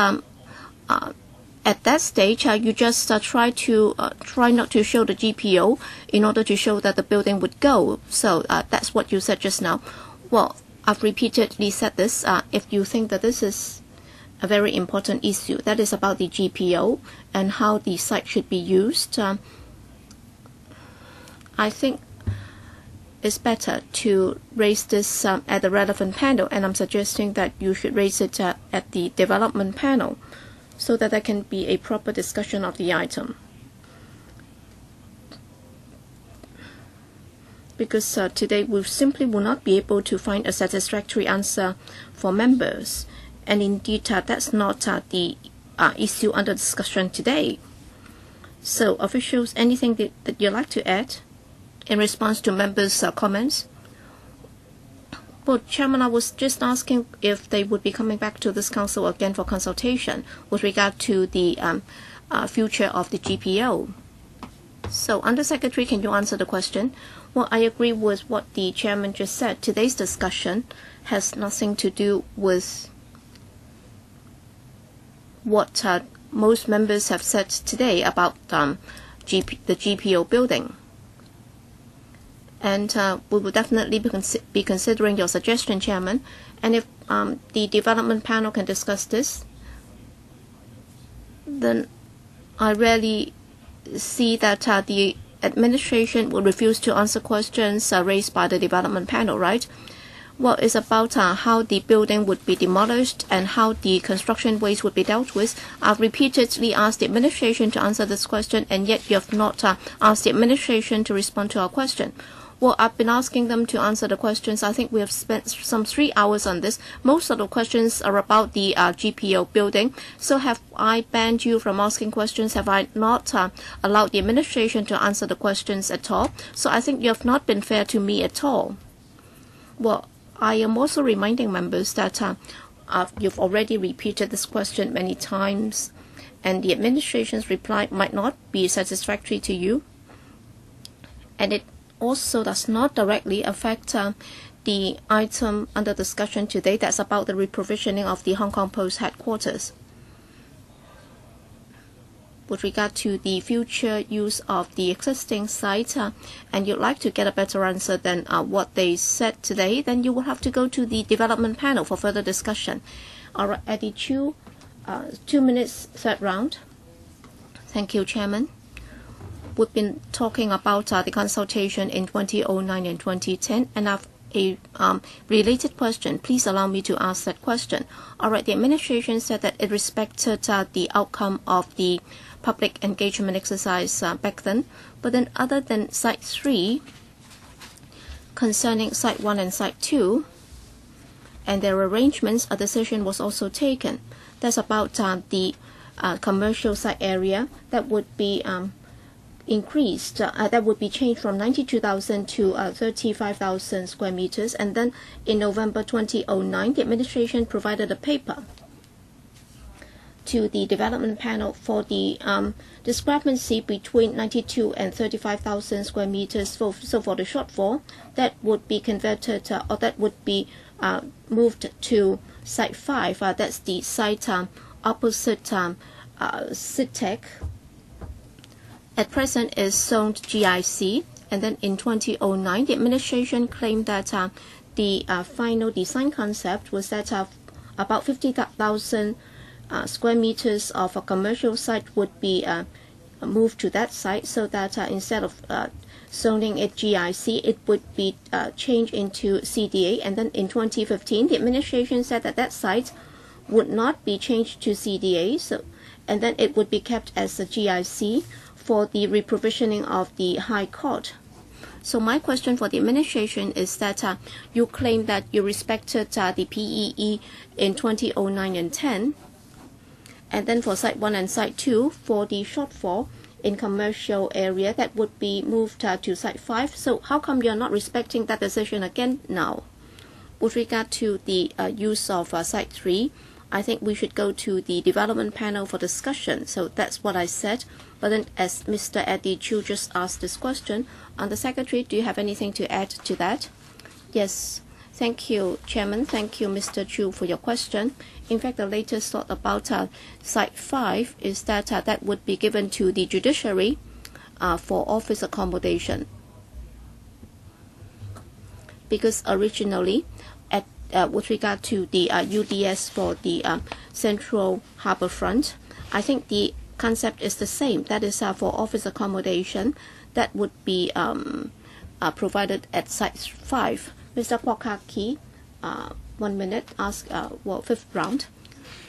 at that stage you just try not to show the GPO in order to show that the building would go. So that's what you said just now. Well, I've repeatedly said this. If you think that this is a very important issue, that is about the GPO and how the site should be used, I think it's better to raise this at the relevant panel, and I'm suggesting that you should raise it at the development panel so that there can be a proper discussion of the item. Because today we simply will not be able to find a satisfactory answer for members, and indeed that's not the issue under discussion today. So officials, anything that you'd like to add in response to members' comments? Well, Chairman, I was just asking if they would be coming back to this council again for consultation with regard to the future of the GPO. So, Under Secretary, can you answer the question? Well, I agree with what the Chairman just said. Today's discussion has nothing to do with what most members have said today about the GPO building. And we will definitely be considering your suggestion, Chairman. And if the development panel can discuss this, then I rarely see that the administration will refuse to answer questions raised by the development panel, right? Well, it's about how the building would be demolished and how the construction waste would be dealt with. I've repeatedly asked the administration to answer this question, and yet you have not asked the administration to respond to our question. Well, I've been asking them to answer the questions. I think we have spent some 3 hours on this. Most of the questions are about the GPO building. So have I banned you from asking questions? Have I not allowed the administration to answer the questions at all? So I think you have not been fair to me at all. Well, I am also reminding members that you've already repeated this question many times, and the administration's reply might not be satisfactory to you. And it also does not directly affect the item under discussion today, that's about the reprovisioning of the Hong Kong Post headquarters. With regard to the future use of the existing site, and you'd like to get a better answer than what they said today, then you will have to go to the development panel for further discussion. All right, Eddie Chu, 2 minutes, third round. Thank you, Chairman. We've been talking about the consultation in 2009 and 2010, and I have a related question. Please allow me to ask that question. All right, the administration said that it respected the outcome of the public engagement exercise back then, but then other than Site 3, concerning Site 1 and Site 2, and their arrangements, a decision was also taken. That's about the commercial site area that would be increased, that would be changed from 92,000 to 35,000 square meters. And then in November 2009, the administration provided a paper to the development panel for the discrepancy between 92 and 35,000 square meters. So for the shortfall, that would be converted or that would be moved to Site 5. That's the site opposite CITEC. At present is zoned GIC, and then in 2009, the administration claimed that the final design concept was that about 50,000 square meters of a commercial site would be moved to that site, so that instead of zoning it GIC, it would be changed into CDA. And then in 2015, the administration said that that site would not be changed to CDA, and then it would be kept as a GIC for the reprovisioning of the High Court. So my question for the administration is that you claim that you respected the PEE in 2009 and 10, and then for Site 1 and Site 2, for the shortfall in commercial area, that would be moved to Site 5. So how come you're not respecting that decision again now? with regard to the use of Site 3, I think we should go to the development panel for discussion. So that's what I said. But then as Mr. Eddie Chu just asked this question, Under Secretary, do you have anything to add to that? Yes. Thank you, Chairman. Thank you, Mr. Chu, for your question. In fact, the latest thought about Site 5 is that that would be given to the judiciary for office accommodation. Because originally, with regard to the UDS for the Central Harbour Front, I think the concept is the same. That is for office accommodation that would be provided at Site 5. Mr. Kwok Hak-ki, 1 minute, ask, fifth round.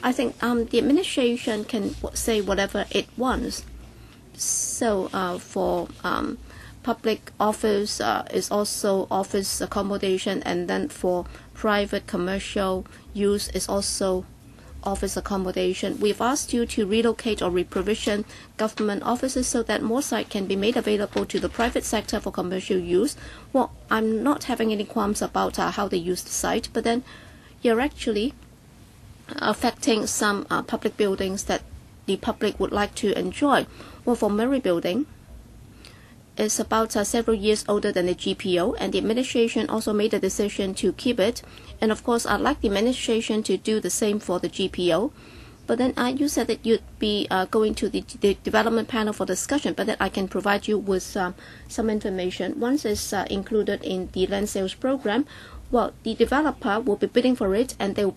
I think the administration can say whatever it wants. So for public office is also office accommodation, and then for private commercial use is also office accommodation. We've asked you to relocate or reprovision government offices so that more sites can be made available to the private sector for commercial use. Well, I'm not having any qualms about how they use the site, but then you're actually affecting some public buildings that the public would like to enjoy. Well, for Murray Building, it's about several years older than the GPO, and the administration also made a decision to keep it. And of course, I'd like the administration to do the same for the GPO. But then you said that you'd be going to the development panel for discussion, but then I can provide you with some information. Once it's included in the land sales program, well, the developer will be bidding for it, and they will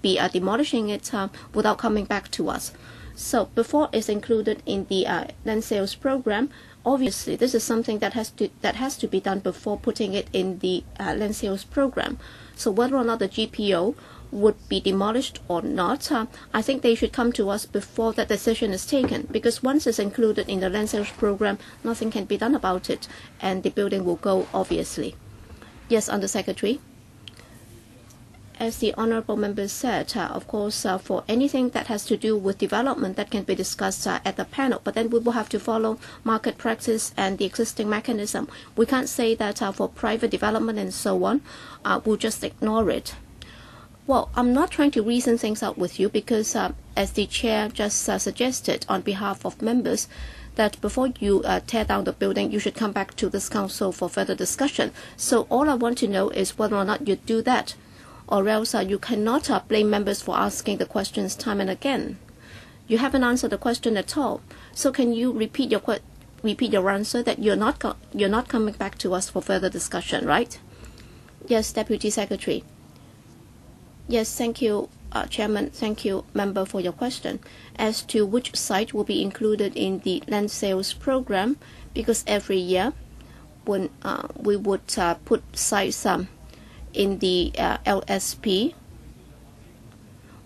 be demolishing it without coming back to us. So before it's included in the land sales program, obviously this is something that has to be done before putting it in the land sales program. So whether or not the GPO would be demolished or not, I think they should come to us before that decision is taken, because once it's included in the land sales program, nothing can be done about it, and the building will go, obviously. Yes, Under Secretary. As the Honourable Member said, of course, for anything that has to do with development, that can be discussed at the panel, but then we will have to follow market practice and the existing mechanism. We can't say that for private development and so on, we'll just ignore it. Well, I'm not trying to reason things out with you, because as the Chair just suggested on behalf of members, that before you tear down the building, you should come back to this Council for further discussion. So all I want to know is whether or not you do that, or else you cannot blame members for asking the questions time and again. You haven't answered the question at all. So can you repeat your answer that you're not coming back to us for further discussion, right? Yes, Deputy Secretary. Yes, thank you, Chairman. Thank you, Member, for your question. As to which site will be included in the land sales program, because every year when we would put sites in the LSP.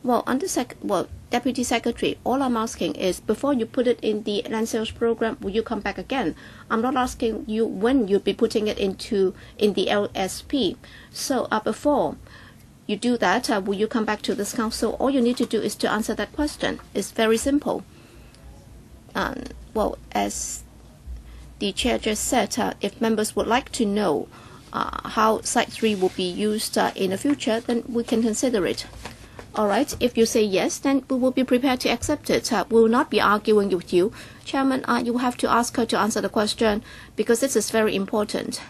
Well, Deputy Secretary, all I'm asking is before you put it in the land sales program, will you come back again? I'm not asking you when you'll be putting it in the LSP. So before you do that, will you come back to this Council? All you need to do is to answer that question. It's very simple. Well, as the Chair just said, if members would like to know how Site 3 will be used in the future, then we can consider it. All right, if you say yes, then we will be prepared to accept it. We will not be arguing with you. Chairman, you will have to ask her to answer the question, because this is very important.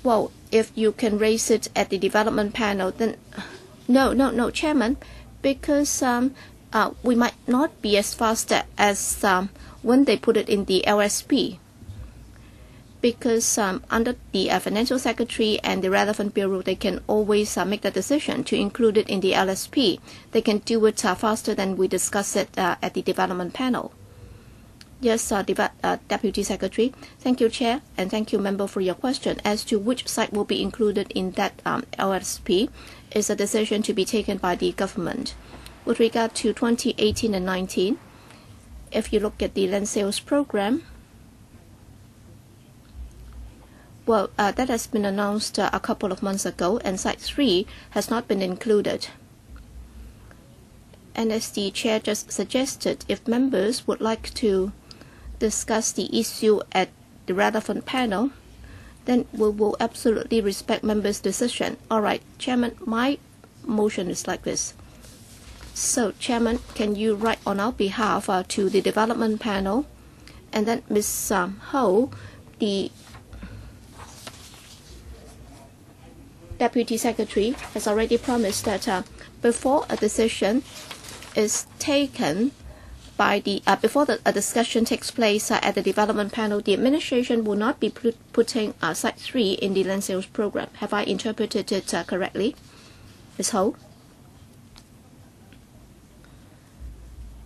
Well, if you can raise it at the development panel, then no, Chairman, because we might not be as fast as when they put it in the LSP. Because under the Financial Secretary and the relevant bureau, they can always make the decision to include it in the LSP. They can do it faster than we discuss it at the development panel. Yes, Deputy Secretary. Thank you, Chair, and thank you, Member, for your question. As to which site will be included in that LSP is a decision to be taken by the government. With regard to 2018 and 19, if you look at the land sales program, well, that has been announced a couple of months ago, and Site 3 has not been included. And as the Chair just suggested, if members would like to discuss the issue at the relevant panel, then we will absolutely respect members' decision. All right, Chairman, my motion is like this. So, Chairman, can you write on our behalf to the development panel, and then Ms. Ho, the Deputy Secretary, has already promised that before a decision is taken by the before a discussion takes place at the development panel, the administration will not be putting Site 3 in the land sales program. Have I interpreted it correctly, Ms. Ho?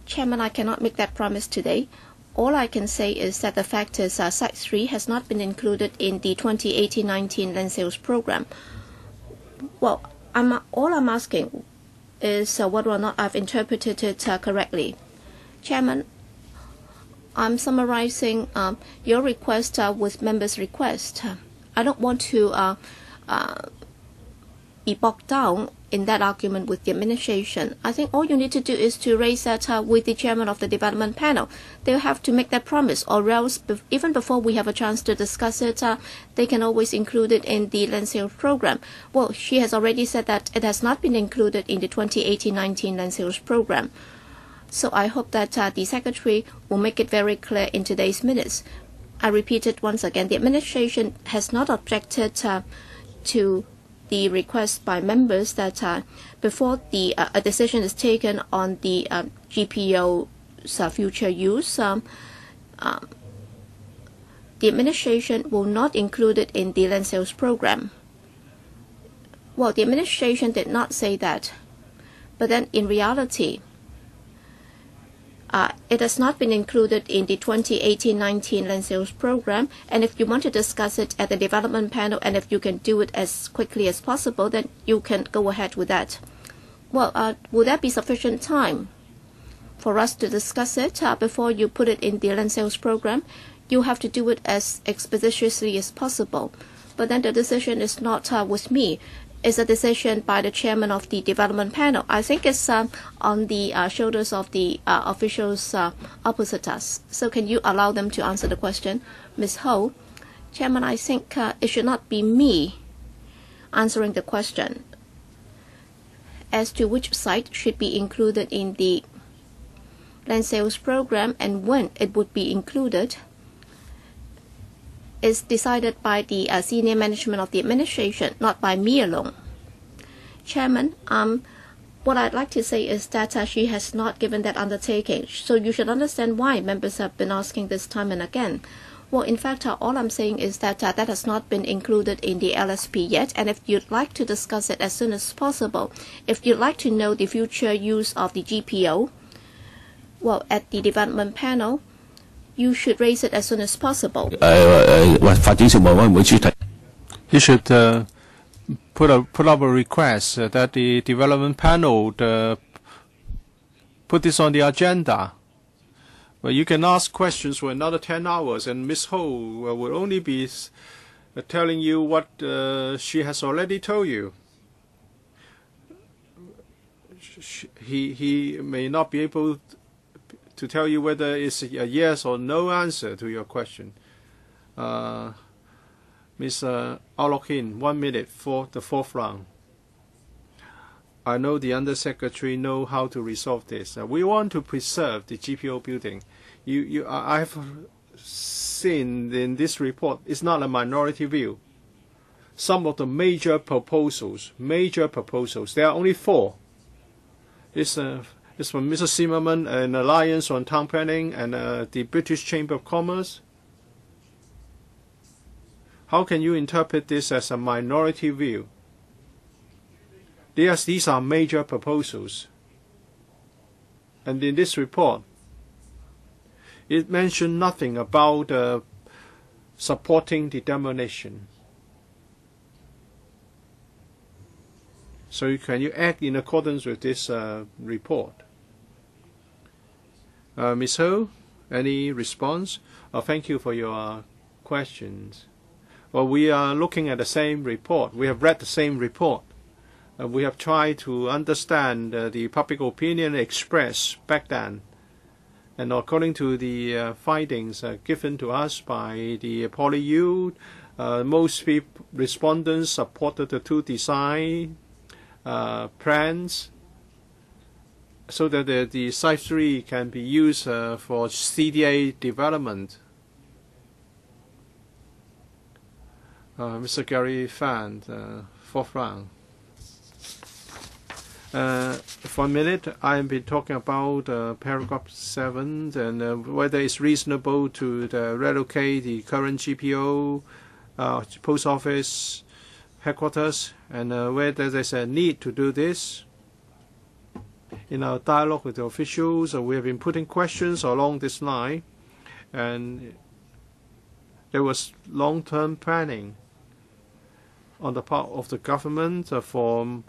Chairman, I cannot make that promise today. All I can say is that the fact is Site 3 has not been included in the 2018-19 land sales program. Well, all I'm asking is whether or not I've interpreted it correctly. Chairman, I'm summarizing your request with members' request. I don't want to be bogged down in that argument with the administration. I think all you need to do is to raise that with the chairman of the development panel. They'll have to make that promise, or else even before we have a chance to discuss it, they can always include it in the land sales program. Well, she has already said that it has not been included in the 2018-19 land sales program. So I hope that the Secretary will make it very clear in today's minutes. I repeat it once again, the administration has not objected to the request by members that before a decision is taken on the GPO's future use, the administration will not include it in the land sales program. Well, the administration did not say that, but then in reality, it has not been included in the 2018-19 land sales program, and if you want to discuss it at the development panel, and if you can do it as quickly as possible, then you can go ahead with that. Well, will that be sufficient time for us to discuss it before you put it in the land sales program? You have to do it as expeditiously as possible. But then the decision is not with me. Is a decision by the chairman of the development panel. I think it's on the shoulders of the officials opposite us. So can you allow them to answer the question? Ms. Ho, Chairman, I think it should not be me answering the question as to which site should be included in the land sales program and when it would be included. Is decided by the senior management of the administration, not by me alone. Chairman, what I'd like to say is that she has not given that undertaking, so you should understand why members have been asking this time and again. Well, in fact, all I'm saying is that that has not been included in the LSP yet, and if you'd like to discuss it as soon as possible, if you'd like to know the future use of the GPO, well, at the development panel, you should raise it as soon as possible. You should put up a request that the development panel put this on the agenda. Well, you can ask questions for another 10 hours, and Ms. Ho will only be telling you what she has already told you. He may not be able to tell you whether it's a yes or no answer to your question. Ms. Alokin, 1 minute for the fourth round. I know the Undersecretary know how to resolve this. We want to preserve the GPO building. I have seen in this report, it's not a minority view. Some of the major proposals, there are only 4. It's from Mr. Zimmerman, an alliance on town planning, and the British Chamber of Commerce. How can you interpret this as a minority view? Yes, these are major proposals. And in this report, it mentioned nothing about supporting the demolition. So can you act in accordance with this report? Ms. Ho, any response? Thank you for your questions. Well, we are looking at the same report. We have read the same report. We have tried to understand the public opinion expressed back then. And according to the findings given to us by the PolyU, Most respondents supported the two design plans so that the Site 3 can be used for CDA development. Mr. Gary Fan, fourth round. For a minute, I have been talking about paragraph 7 and whether it's reasonable to relocate the current GPO, post office headquarters, and whether there's a need to do this. In our dialogue with the officials, we have been putting questions along this line, and there was long-term planning on the part of the government for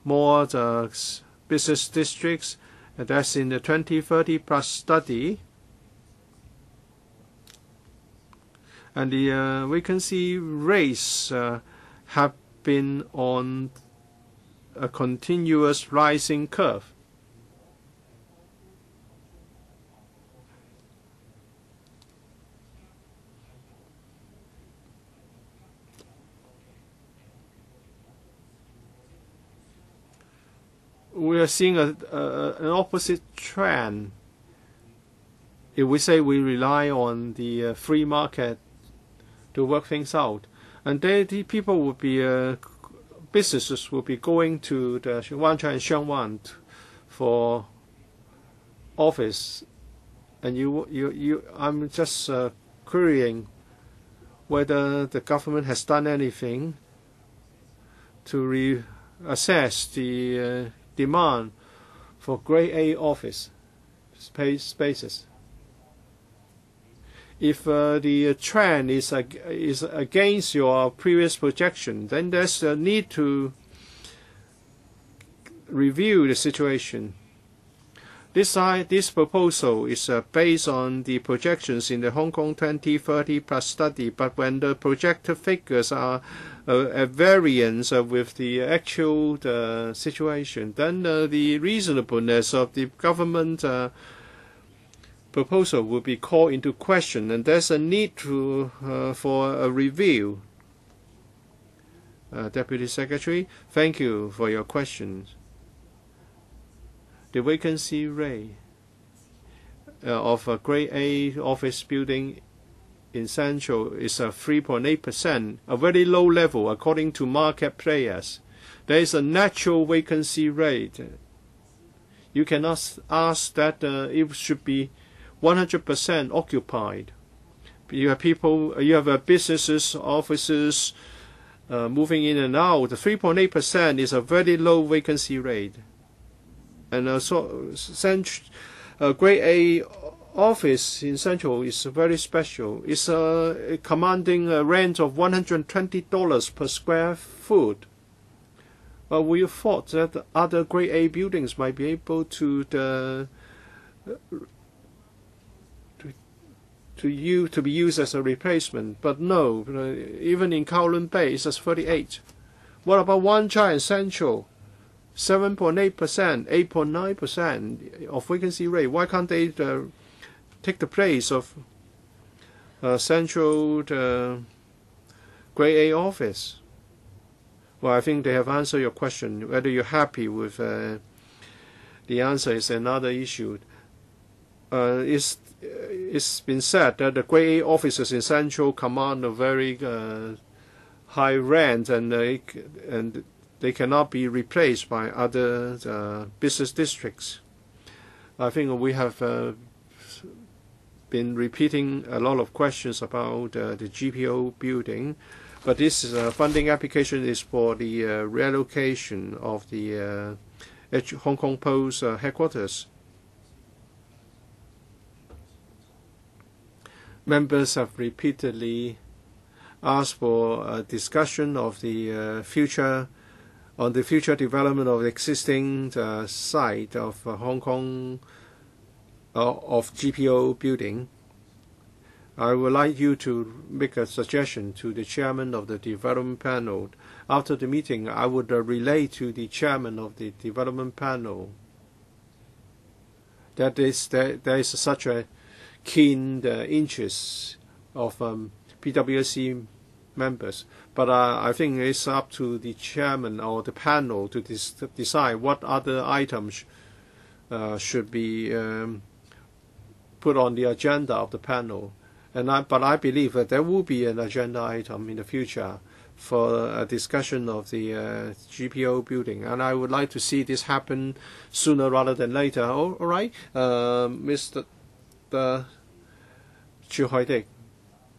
more business districts, and that's in the 2030 plus study. And the vacancy rates have been on a continuous rising curve. We are seeing an opposite trend. If we say we rely on the free market to work things out, and the people would be businesses will be going to the Wanchai and Xiangwan for office, and I'm just querying whether the government has done anything to reassess the demand for Grade A office spaces. If the trend is against your previous projection, then there's a need to review the situation. This proposal is based on the projections in the Hong Kong 2030 plus study, but when the projected figures are at variance with the actual situation, then the reasonableness of the government proposal will be called into question, and there's a need for a review. Deputy Secretary, thank you for your questions. The vacancy rate of a Grade A office building in Central is 3.8%, a very low level according to market players. There is a natural vacancy rate. You cannot ask that it should be 100% occupied. You have businesses, offices moving in and out. The 3.8% is a very low vacancy rate. And Grade A office in Central is very special. It's commanding a rent of $120 per square foot. But we thought that other Grade A buildings might be able to be used as a replacement, but no. Even in Kowloon Bay, it's 38. What about Wanchai and Central? 7.8%, 8.9% of vacancy rate. Why can't they take the place of Central Grade A office? Well, I think they have answered your question. Whether you're happy with the answer is another issue. It's been said that the Grade A offices in Central command a very high rent, and they cannot be replaced by other business districts. I think we have been repeating a lot of questions about the GPO building, but this funding application is for the relocation of the Hong Kong Post headquarters. Members have repeatedly asked for a discussion of the future development of the existing site of Hong Kong of GPO building. I would like you to make a suggestion to the chairman of the development panel. After the meeting, I would relay to the chairman of the development panel that there is such a keen interest of PWSC members. But I think it's up to the chairman or the panel to decide what other items should be put on the agenda of the panel. But I believe that there will be an agenda item in the future for a discussion of the GPO building, and I would like to see this happen sooner rather than later. All right, Mr. Chu Hoi-dik,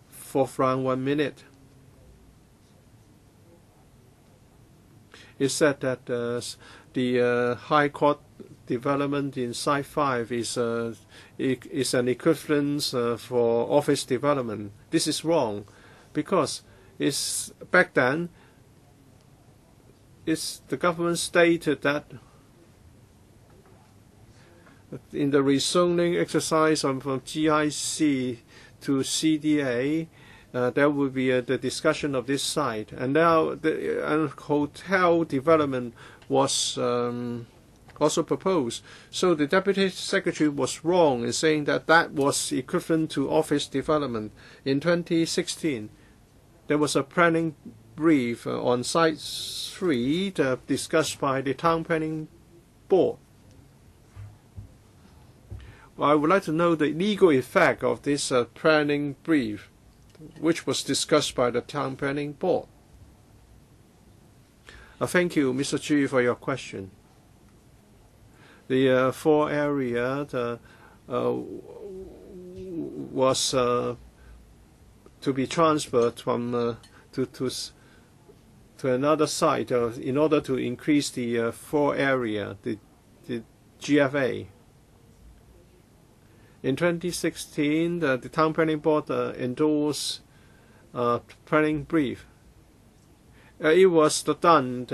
fourth round, 1 minute. It said that the High Court development in Site 5 is an equivalence for office development. This is wrong, because back then the government stated that in the rezoning exercise from GIC to CDA, there will be the discussion of this site, and now the hotel development was also proposed. So the Deputy Secretary was wrong in saying that that was equivalent to office development. In 2016, there was a planning brief on Site 3 discussed by the Town Planning Board. Well, I would like to know the legal effect of this planning brief, which was discussed by the Town Planning Board. Thank you, Mr. Chu, for your question. The 4 area was to be transferred from to another site in order to increase the 4 area, the GFA. In 2016, the Town Planning Board endorsed planning brief. It was done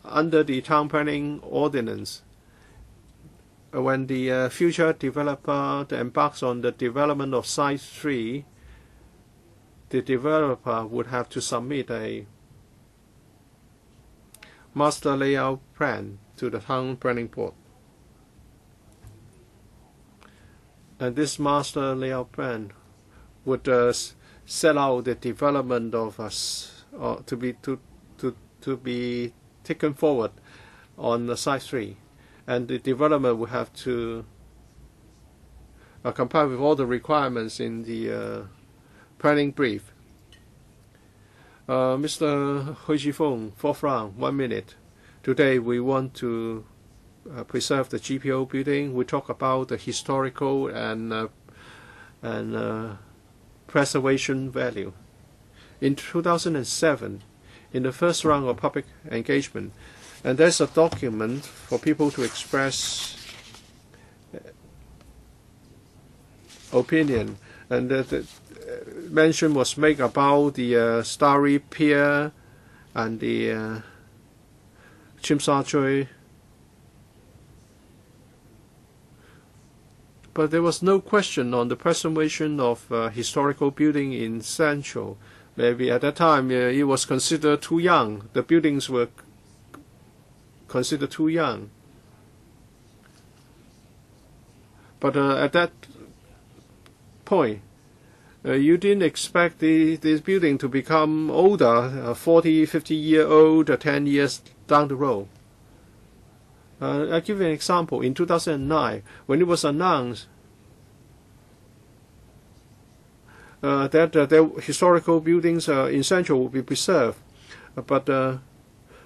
under the Town Planning Ordinance. When the future developer embarks on the development of Site 3, the developer would have to submit a master layout plan to the Town Planning Board. And this master layout plan would set out the development of to be taken forward on the Site 3, and the developer would have to comply with all the requirements in the planning brief. Mr. Hui Chi-fung, fourth round, 1 minute. Today we want to preserve the GPO building. We talk about the historical and preservation value. In 2007, in the first round of public engagement, and there's a document for people to express opinion, and the mention was made about the Starry Pier and the Tsim Sha Tsui. But there was no question on the preservation of historical building in Central. Maybe at that time it was considered too young. The buildings were considered too young. But at that point, you didn't expect this building to become older, 40, 50-year-old, 10 years down the road. I'll give you an example. In 2009, when it was announced that the historical buildings in Central will be preserved, but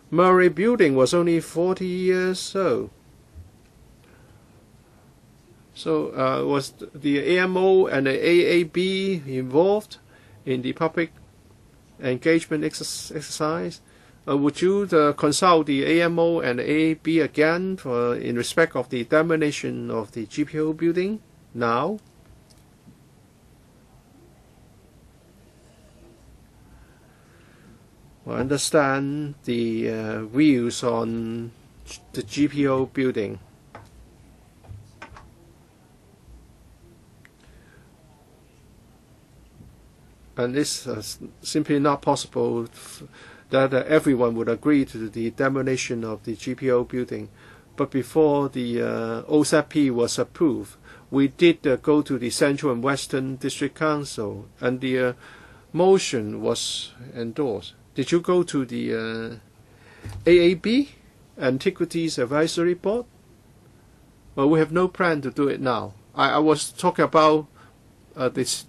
Murray Building was only 40 years old. So was the AMO and the AAB involved in the public engagement exercise? Would you consult the AMO and the AAB again in respect of the demolition of the GPO building now? I understand the views on the GPO building. And it's simply not possible that everyone would agree to the demolition of the GPO building. But before the OZP was approved, we did go to the Central and Western District Council, and the motion was endorsed, did you go to the AAB, Antiquities Advisory Board? Well, we have no plan to do it now. I was talking about this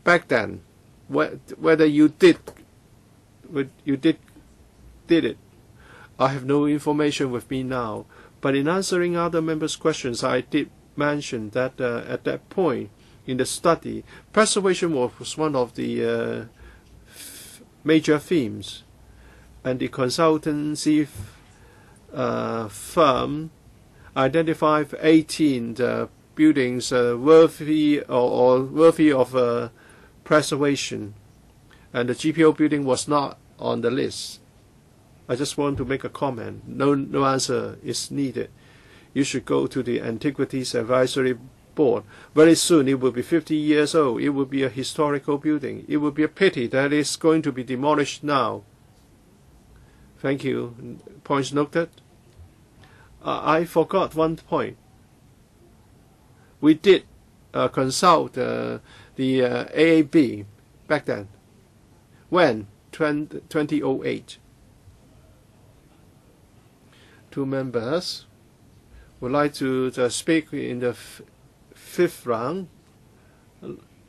back then, whether you did it. I have no information with me now. But in answering other members' questions, I did mention that at that point in the study, preservation was one of the major themes, and the consultancy firm identified 18 buildings worthy of preservation, and the GPO building was not on the list. I just want to make a comment. No answer is needed. You should go to the Antiquities Advisory Board. Very soon it will be 50 years old. It will be a historical building. It will be a pity that it's going to be demolished now. Thank you. Points noted. I forgot one point. We did consult the AAB back then. When? 2008. 2 members would like to speak in the 5th round.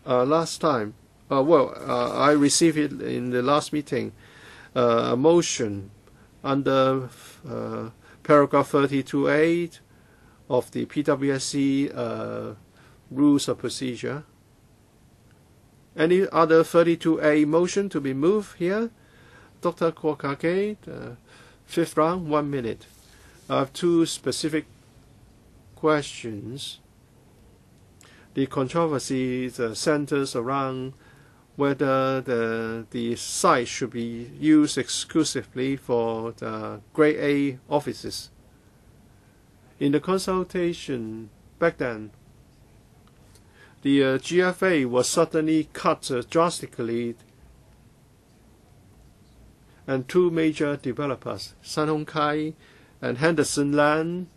Last time, I received it in the last meeting, a motion under paragraph 32A of the PWSC rules of procedure. Any other 32A motion to be moved here? Dr. Kwokake, 5th round, 1 minute. I have 2 specific questions. The controversy centers around whether the site should be used exclusively for the Grade A offices. In the consultation back then, the GFA was suddenly cut drastically, and 2 major developers, Sun Hung Kai and Henderson Land,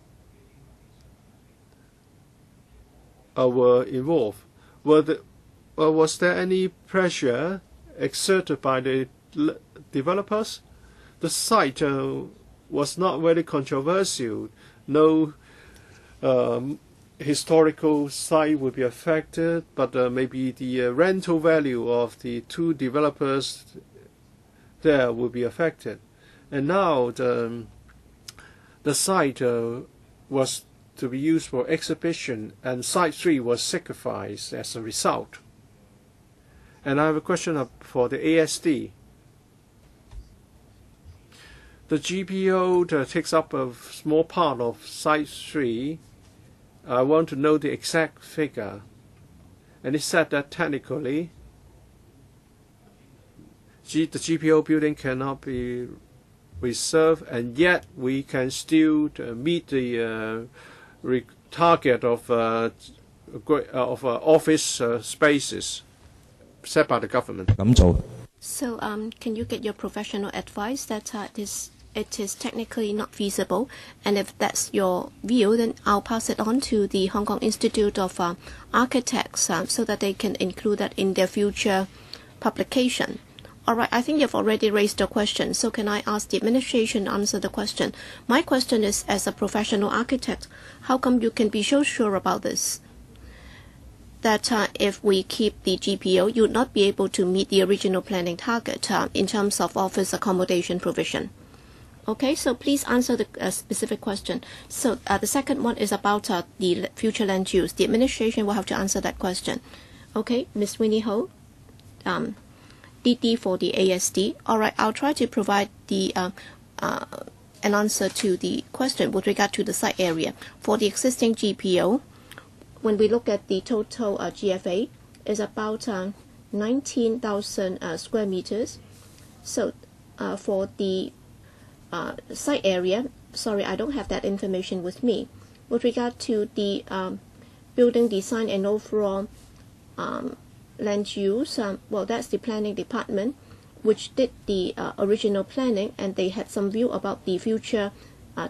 were involved. Was there any pressure exerted by the developers? The site was not very controversial. No historical site would be affected, but maybe the rental value of the 2 developers there would be affected. And now the site was to be used for exhibition, and Site 3 was sacrificed as a result. And I have a question for the ASD. The GPO takes up a small part of Site 3. I want to know the exact figure. And it said that technically the GPO building cannot be reserved, and yet we can still meet the target of office spaces set by the government. So can you get your professional advice that it is technically not feasible? And if that's your view, then I'll pass it on to the Hong Kong Institute of Architects so that they can include that in their future publication. All right, I think you've already raised a question, so can I ask the administration to answer the question? My question is, as a professional architect, how come you can be so sure about this? That if we keep the GPO, you would not be able to meet the original planning target in terms of office accommodation provision. Okay, so please answer the specific question. So the second one is about the future land use. The administration will have to answer that question. Okay, Ms. Winnie Ho. DD for the ASD. All right, I'll try to provide an answer to the question with regard to the site area. For the existing GPO, when we look at the total GFA, is about 19,000 square meters. So for the site area, sorry, I don't have that information with me. With regard to the building design and overall land use, well, that's the planning department, which did the original planning, and they had some view about the future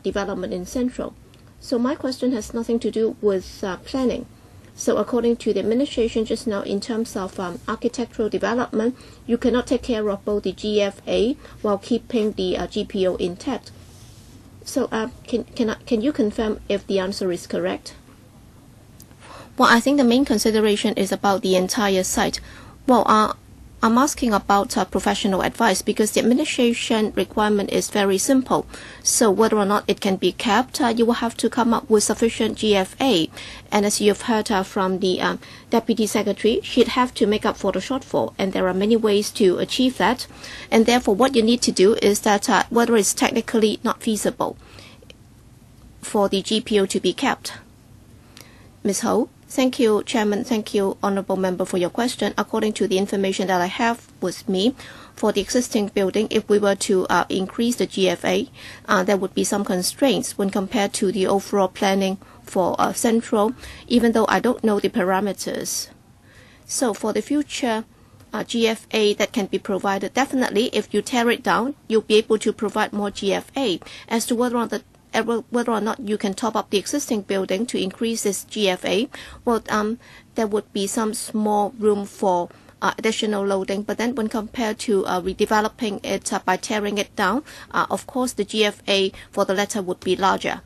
development in Central. So my question has nothing to do with planning. So according to the administration just now, in terms of architectural development, you cannot take care of both the GFA while keeping the GPO intact. So can you confirm if the answer is correct? Well, I think the main consideration is about the entire site. Well, I'm asking about professional advice because the administration requirement is very simple. So whether or not it can be kept, you will have to come up with sufficient GFA. And as you've heard from the Deputy Secretary, she'd have to make up for the shortfall. And there are many ways to achieve that. And therefore, what you need to do is that whether it's technically not feasible for the GPO to be kept. Ms. Ho? Thank you, Chairman. Thank you, Honourable Member, for your question. According to the information that I have with me, for the existing building, if we were to increase the GFA, there would be some constraints when compared to the overall planning for Central, even though I don't know the parameters. So for the future GFA that can be provided, definitely if you tear it down, you'll be able to provide more GFA. As to whether or not you can top up the existing building to increase this GFA, well, there would be some small room for additional loading. But then when compared to redeveloping it by tearing it down, of course the GFA for the latter would be larger.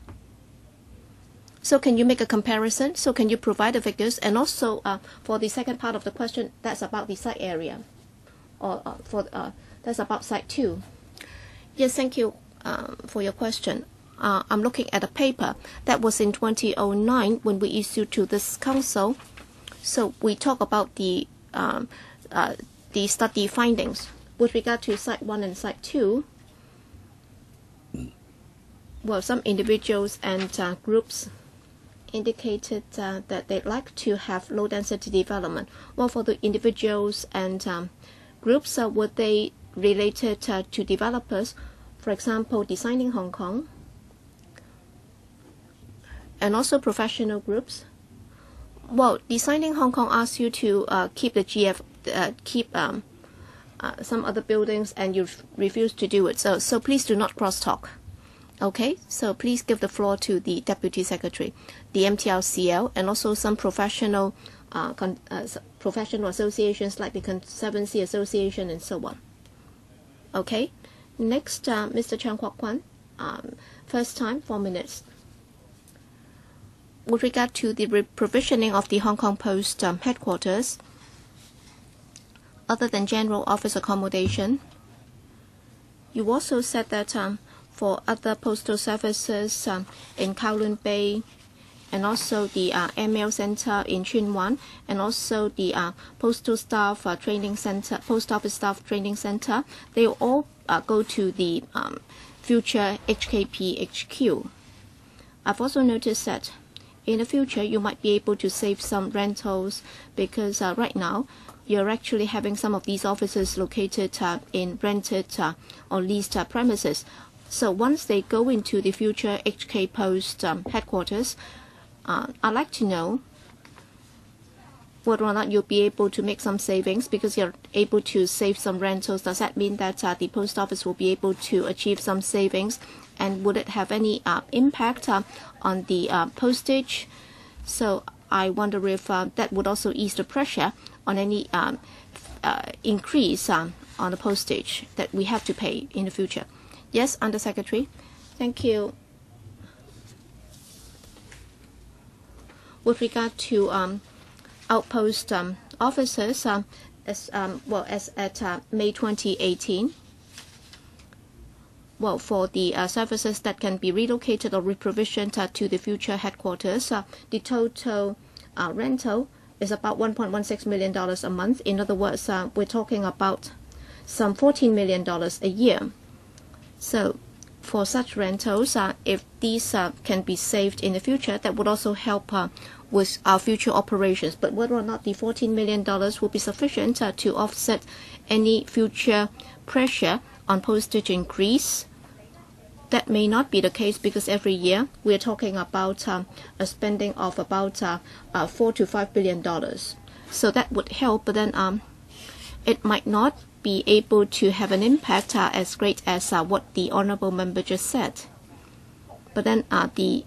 So can you make a comparison? So can you provide the figures? And also for the second part of the question, that's about the site area, or that's about site 2. Yes, thank you for your question. I'm looking at a paper that was in 2009 when we issued to this council. So we talk about the study findings with regard to Site 1 and Site 2. Well, some individuals and groups indicated that they'd like to have low-density development. Well, for the individuals and groups, were they related to developers, for example, Designing Hong Kong, and also professional groups? Well, Designing Hong Kong asks you to keep the some other buildings, and you refuse to do it. So please do not cross-talk. Okay, so please give the floor to the Deputy Secretary, the MTRCL, and also some professional associations like the Conservancy Association and so on. Okay, next, Mr. Chang Kwok Kwan, first time, 4 minutes. With regard to the reprovisioning of the Hong Kong Post headquarters, other than general office accommodation, you also said that for other postal services in Kowloon Bay, and also the ML Center in Tsuen Wan, and also the Postal Staff Training Center, Post Office Staff Training Center, they all go to the future HKP HQ. I've also noticed that in the future you might be able to save some rentals because right now you're actually having some of these offices located in rented or leased premises. So once they go into the future HK Post headquarters, I'd like to know whether or not you'll be able to make some savings because you're able to save some rentals. Does that mean that the post office will be able to achieve some savings? And would it have any impact on the postage? So I wonder if that would also ease the pressure on any increase on the postage that we have to pay in the future. Yes, Under Secretary. Thank you. With regard to outpost officers, as at May 2018, well, for the services that can be relocated or reprovisioned to the future headquarters, the total rental is about $1.16 million a month. In other words, we're talking about some $14 million a year. So for such rentals, if these can be saved in the future, that would also help with our future operations. But whether or not the $14 million will be sufficient to offset any future pressure on postage increase, that may not be the case because every year we're talking about a spending of about $4 to $5 billion. So that would help, but then it might not be able to have an impact as great as what the Honourable Member just said. But then the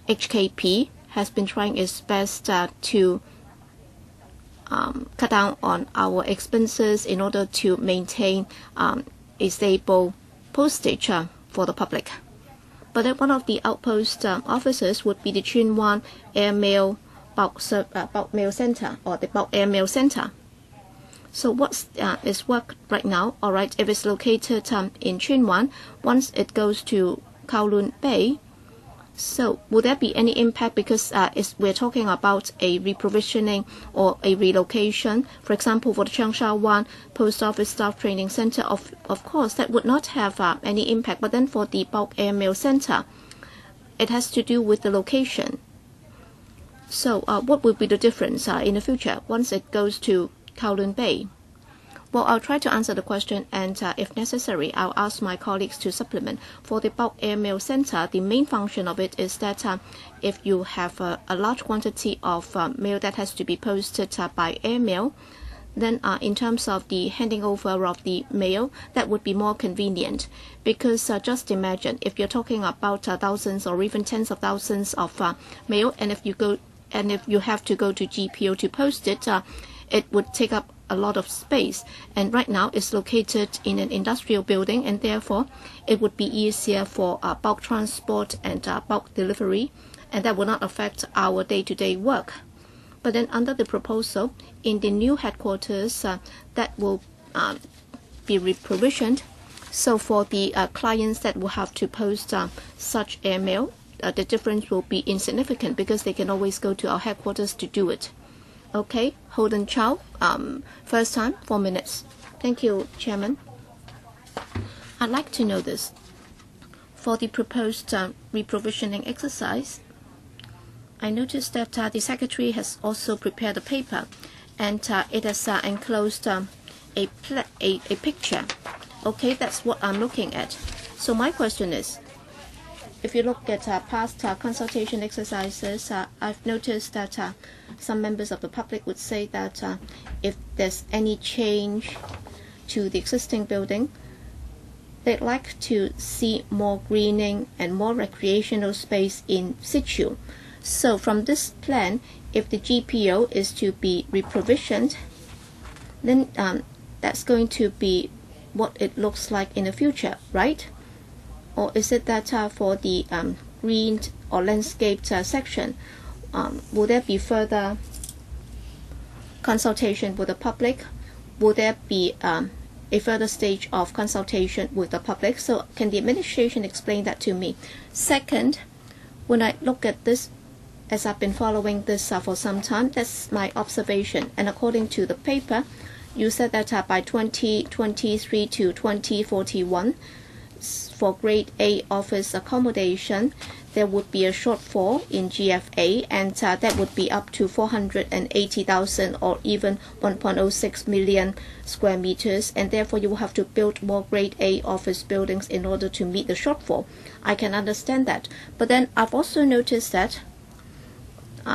HKP has been trying its best to cut down on our expenses in order to maintain a stable postage for the public. But then one of the outpost offices would be the Chinwan Airmail bulk mail center, or the bulk airmail center. So what's its work right now? All right, if it's located in Chinwan, once it goes to Kowloon Bay, so will there be any impact, because we're talking about a reprovisioning or a relocation? For example, for the Changsha Wan Post Office Staff Training Center, of course, that would not have any impact. But then for the bulk airmail center, it has to do with the location. So what will be the difference in the future once it goes to Kowloon Bay? Well, I'll try to answer the question, and if necessary, I'll ask my colleagues to supplement. For the bulk airmail center, the main function of it is that if you have a large quantity of mail that has to be posted by airmail, then in terms of the handing over of the mail, that would be more convenient. Because just imagine, if you're talking about thousands or even tens of thousands of mail, and if you have to go to GPO to post it, it would take up a lot of space, and right now it's located in an industrial building, and therefore it would be easier for bulk transport and bulk delivery, and that will not affect our day-to-day work. But then under the proposal, in the new headquarters, that will be reprovisioned. So for the clients that will have to post such airmail, the difference will be insignificant, because they can always go to our headquarters to do it. Okay, Holden Chow, first time, 4 minutes. Thank you, Chairman. I'd like to know this. For the proposed reprovisioning exercise, I noticed that the Secretary has also prepared a paper, and it has enclosed a picture. Okay, that's what I'm looking at. So my question is, if you look at past consultation exercises, I've noticed that some members of the public would say that if there's any change to the existing building, they'd like to see more greening and more recreational space in situ. So from this plan, if the GPO is to be reprovisioned, then that's going to be what it looks like in the future, right? Or is it that for the green or landscaped section, will there be further consultation with the public? Will there be a further stage of consultation with the public? So can the administration explain that to me? Second, when I look at this, as I've been following this for some time, that's my observation. And according to the paper, you said that by 2023 to 2041, for grade A office accommodation, there would be a shortfall in GFA, and that would be up to 480,000 or even 1.06 million square meters, and therefore you will have to build more grade A office buildings in order to meet the shortfall. I can understand that. But then I've also noticed that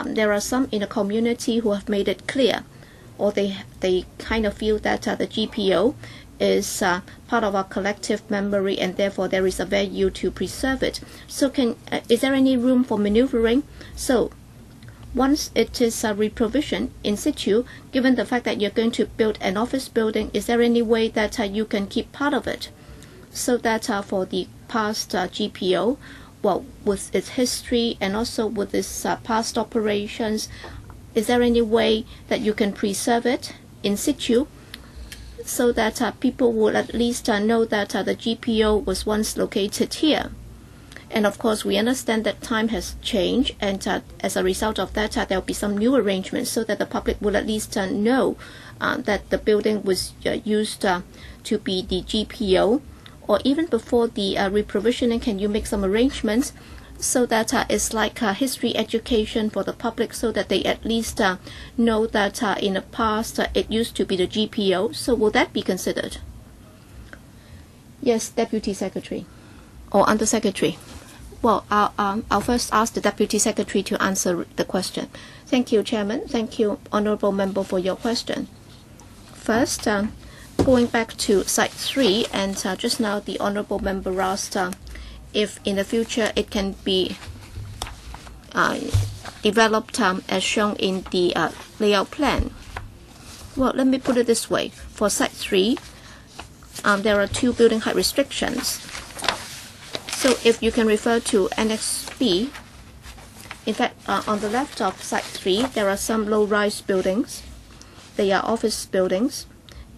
there are some in the community who have made it clear, or they kind of feel that the GPO is part of our collective memory, and therefore there is a value to preserve it. So is there any room for maneuvering? So once it is reprovisioned in situ, given the fact that you're going to build an office building, is there any way that you can keep part of it, so that for the past GPO, well, with its history and also with its past operations, is there any way that you can preserve it in situ, so that people will at least know that the GPO was once located here? And of course, we understand that time has changed, and as a result of that, there will be some new arrangements, so that the public will at least know that the building was used to be the GPO. Or even before the reprovisioning, can you make some arrangements so that it's like history education for the public, so that they at least know that in the past it used to be the GPO? So will that be considered? Yes, Deputy Secretary or Under Secretary. Well, I'll first ask the Deputy Secretary to answer the question. Thank you, Chairman. Thank you, Honourable Member, for your question. First, going back to Site 3, and just now the Honourable Member asked if in the future it can be developed as shown in the layout plan? Well, let me put it this way. For Site 3, there are 2 building height restrictions. So if you can refer to Annex B, in fact, on the left of Site 3, there are some low-rise buildings. They are office buildings.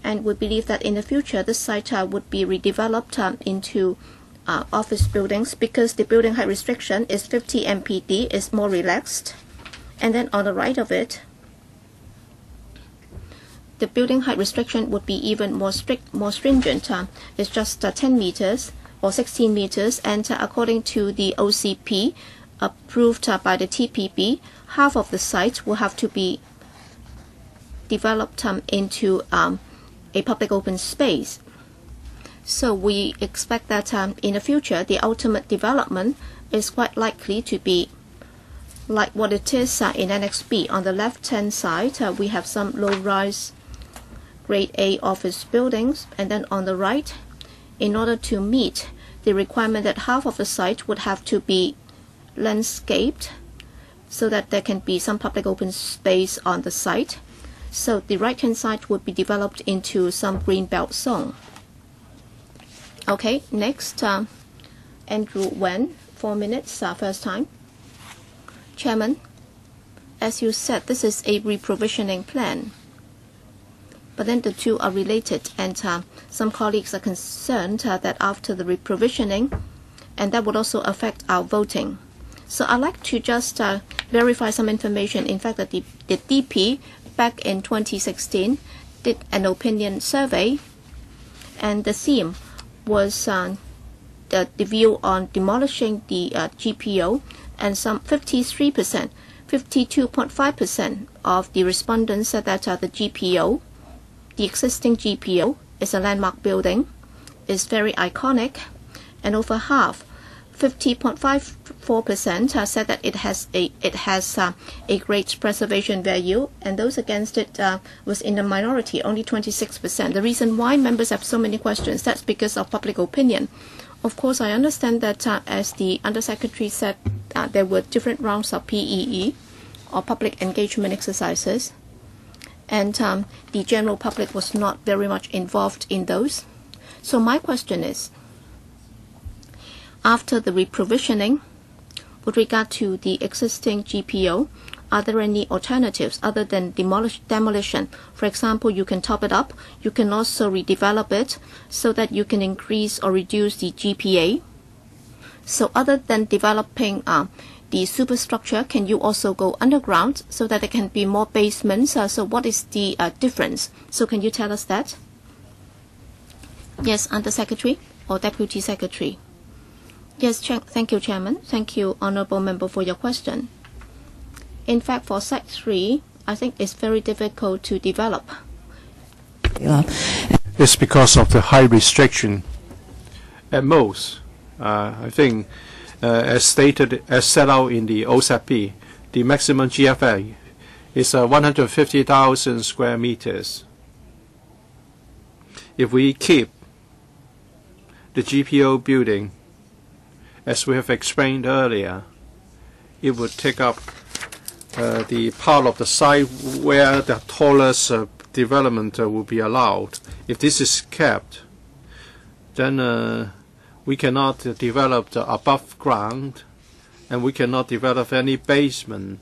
And we believe that in the future, this site would be redeveloped into office buildings because the building height restriction is 50 mpd, is more relaxed. And then on the right of it, the building height restriction would be even more strict, more stringent. It's just 10 meters or 16 meters, and according to the OCP approved by the TPB, half of the site will have to be developed into a public open space. So we expect that in the future, the ultimate development is quite likely to be like what it is in Annex B. On the left-hand side, we have some low-rise Grade A office buildings, and then on the right, in order to meet the requirement that half of the site would have to be landscaped so that there can be some public open space on the site. So the right-hand side would be developed into some green belt zone. Okay, next, Andrew Wen, 4 minutes, first time. Chairman, as you said, this is a reprovisioning plan. But then the two are related, and some colleagues are concerned that after the reprovisioning, and that would also affect our voting. So I'd like to just verify some information. In fact, that the DP back in 2016 did an opinion survey, and the theme was the view on demolishing the GPO, and some 53%, 52.5% of the respondents said that the GPO, the existing GPO, is a landmark building, is very iconic, and over half, 50.54% said that it has a great preservation value, and those against it was in the minority, only 26%. The reason why members have so many questions, that's because of public opinion. Of course, I understand that as the Undersecretary said, there were different rounds of PEE, or public engagement exercises, and the general public was not very much involved in those. So my question is, after the reprovisioning, with regard to the existing GPO, are there any alternatives other than demolition? For example, you can top it up, you can also redevelop it so that you can increase or reduce the GPA. So other than developing the superstructure, can you also go underground so that there can be more basements? So what is the difference? So can you tell us that? Yes, Undersecretary or Deputy Secretary? Yes, thank you, Chairman. Thank you, Honourable Member, for your question. In fact, for Site 3, I think it's very difficult to develop. It's because of the high restriction. At most, I think, as set out in the OSAP, the maximum GFA is 150,000 square meters. If we keep the GPO building, as we have explained earlier, it would take up the part of the site where the tallest development will be allowed. If this is kept, then we cannot develop the above ground, and we cannot develop any basement.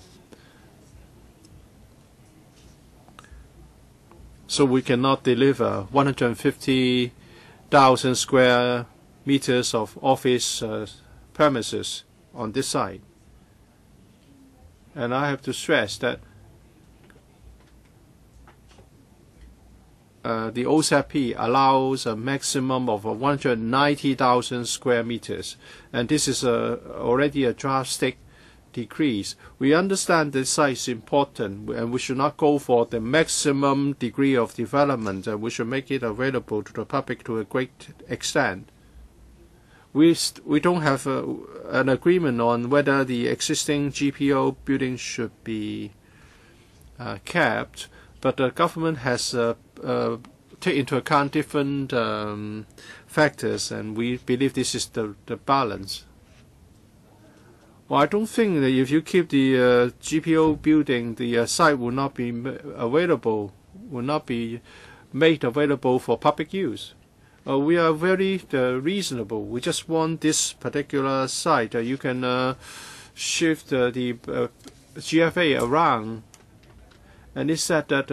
So we cannot deliver 150,000 square meters of office premises on this site. And I have to stress that the OSAP allows a maximum of 190,000 square meters, and this is already a drastic decrease. We understand this site is important, and we should not go for the maximum degree of development, and we should make it available to the public to a great extent. We don't have an agreement on whether the existing GPO building should be kept, but the government has taken into account different factors, and we believe this is the balance. Well, I don't think that if you keep the GPO building, the site will not be available, will not be made available for public use. We are very reasonable. We just want this particular site. You can shift the GFA around. And it said that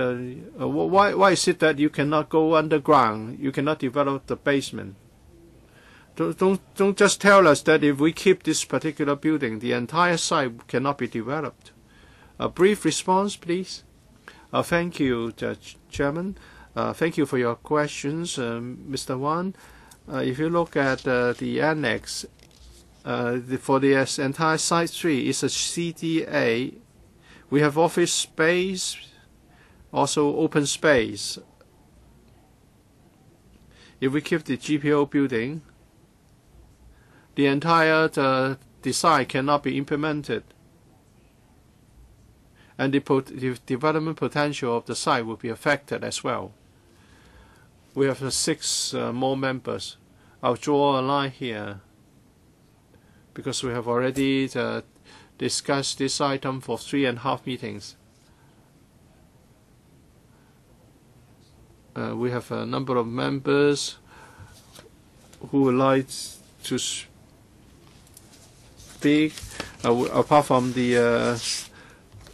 why is it that you cannot go underground? You cannot develop the basement. Don't just tell us that if we keep this particular building, the entire site cannot be developed. A brief response, please. Thank you, Chairman. Thank you for your questions, Mr. Wan. If you look at the annex, for the entire Site 3, it's a CDA. We have office space, also open space. If we keep the GPO building, the entire design cannot be implemented, and the development potential of the site will be affected as well. We have 6 more members. I'll draw a line here because we have already discussed this item for 3.5 meetings. We have a number of members who would like to speak, apart from the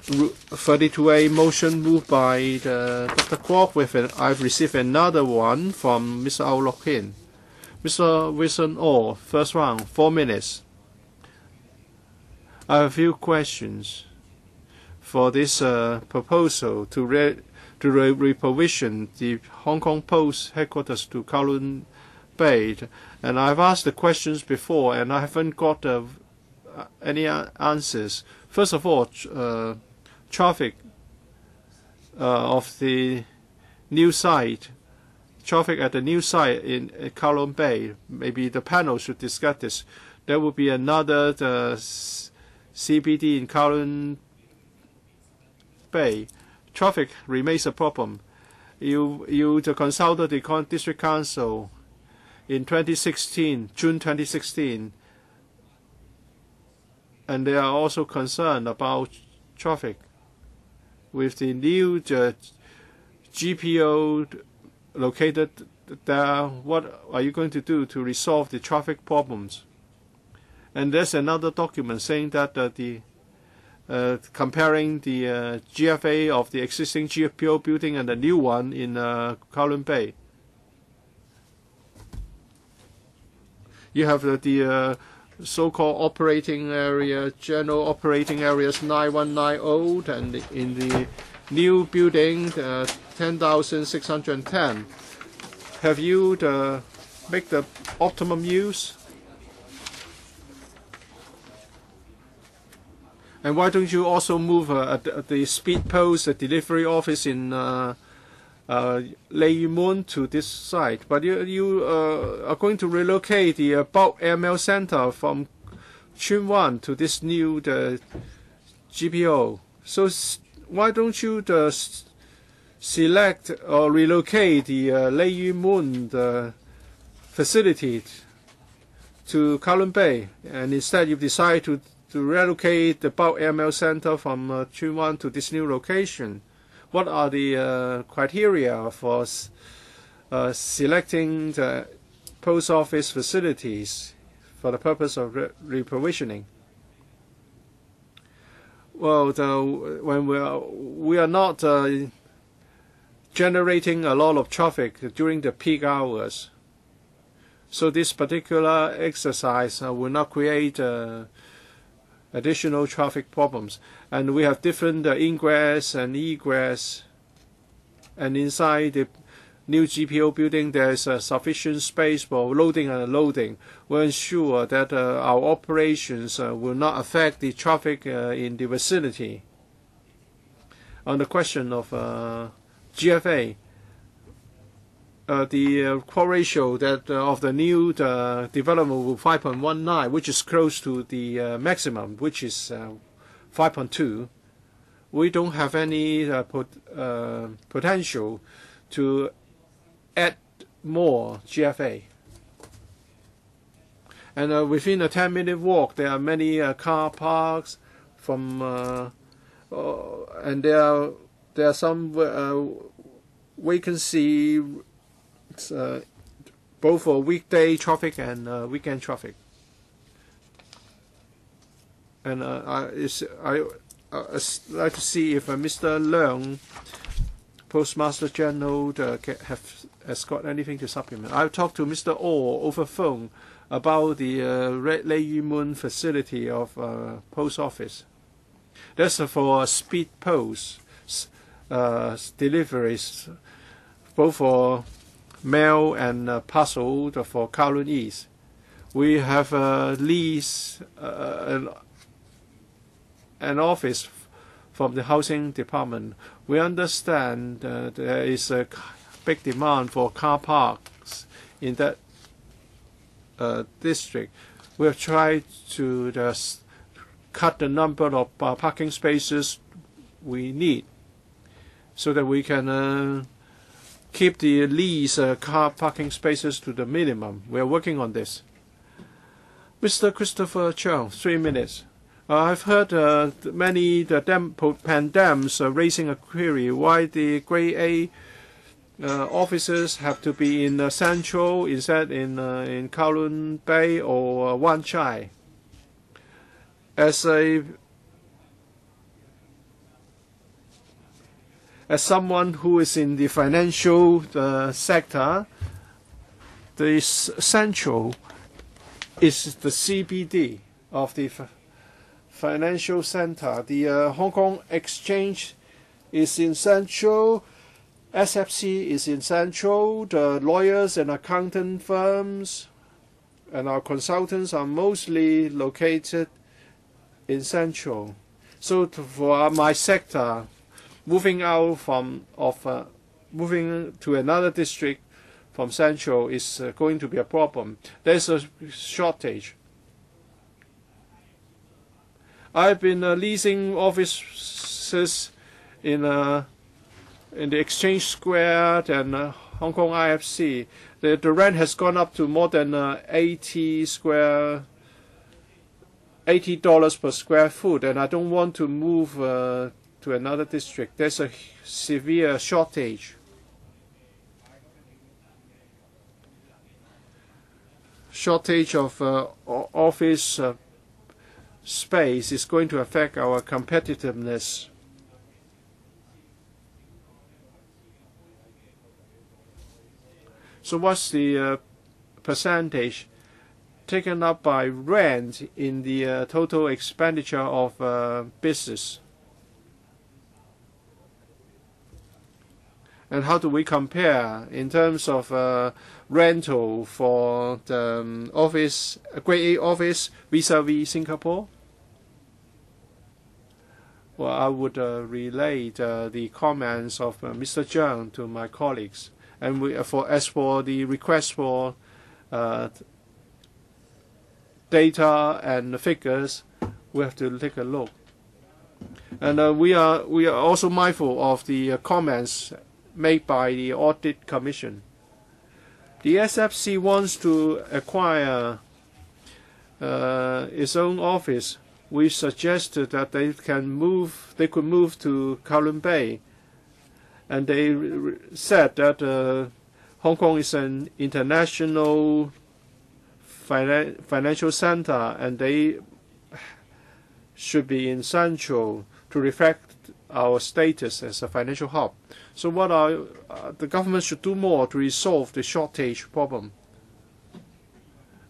32A motion moved by Dr. Kwok. I've received another one from Mr. Au Lok Hin. Mr. Wilson Orr, first round, 4 minutes. I have a few questions for this proposal to reprovision the Hong Kong Post headquarters to Kowloon Bay. And I've asked the questions before, and I haven't got any answers. First of all, traffic of the new site, traffic at the new site in Kowloon Bay. Maybe the panel should discuss this. There will be another CBD in Kowloon Bay. Traffic remains a problem. You consulted the District Council in 2016, June 2016, and they are also concerned about traffic. With the new GPO located there, what are you going to do to resolve the traffic problems? And there's another document saying that comparing the GFA of the existing GPO building and the new one in Kowloon Bay. You have the so-called operating area, general operating areas 9190, and in the new building 10,610. Have you make the optimum use? And why don't you also move the speed post, the delivery office in Lei Yue Mun to this site? But you are going to relocate the bulk ML center from Tsuen Wan to this new GPO. So why don't you select or relocate the Lei Yue Mun facility to Kowloon Bay, and instead you decide to relocate the bulk ML center from Tsuen Wan to this new location? What are the criteria for selecting the post office facilities for the purpose of reprovisioning? Well, when we are not generating a lot of traffic during the peak hours, so this particular exercise will not create additional traffic problems. And we have different ingress and egress, and inside the new GPO building there is sufficient space for loading and unloading. We'll ensure that our operations will not affect the traffic in the vicinity. On the question of GFA, the core ratio that of the new development will 5.19, which is close to the maximum, which is 5.2. We don't have any potential to add more GFA. And within a 10-minute walk, there are many car parks from, and there are some vacancy both for weekday traffic and weekend traffic. And I like to see if Mr. Leung, Postmaster General, has got anything to supplement. I've talked to Mr. Orr over phone about the Lei Yu Mun facility of post office. That's for speed post deliveries, both for mail and parcel for Kowloon East. We have leased an office from the housing department. We understand there is a big demand for car parks in that district. We have tried to just cut the number of parking spaces we need so that we can keep the leased car parking spaces to the minimum. We are working on this. Mr. Christopher Chung, 3 minutes. I've heard many pan dams raising a query why the Grade A officers have to be in Central instead in Kowloon Bay or Wan Chai. As someone who is in the financial sector, the Central is the CBD of the financial center. The Hong Kong Exchange is in Central, SFC is in Central, the lawyers and accountant firms and our consultants are mostly located in Central. So for my sector, moving to another district from Central is going to be a problem. There's a shortage. I've been leasing offices in the Exchange Square and Hong Kong IFC. The rent has gone up to more than $80 per square foot, and I don't want to move to another district. There's a severe shortage. Shortage of office space is going to affect our competitiveness. So what's the percentage taken up by rent in the total expenditure of business? And how do we compare in terms of rental for the office, Grade A office vis-a-vis Singapore? Well, I would relay the comments of Mr. Zhang to my colleagues. And as for the request for data and figures, we have to take a look. And we are also mindful of the comments made by the Audit Commission. The SFC wants to acquire its own office. We suggested that they could move to Kowloon Bay, and they said that Hong Kong is an international financial center, and they should be in Central to reflect our status as a financial hub. So the government should do more to resolve the shortage problem.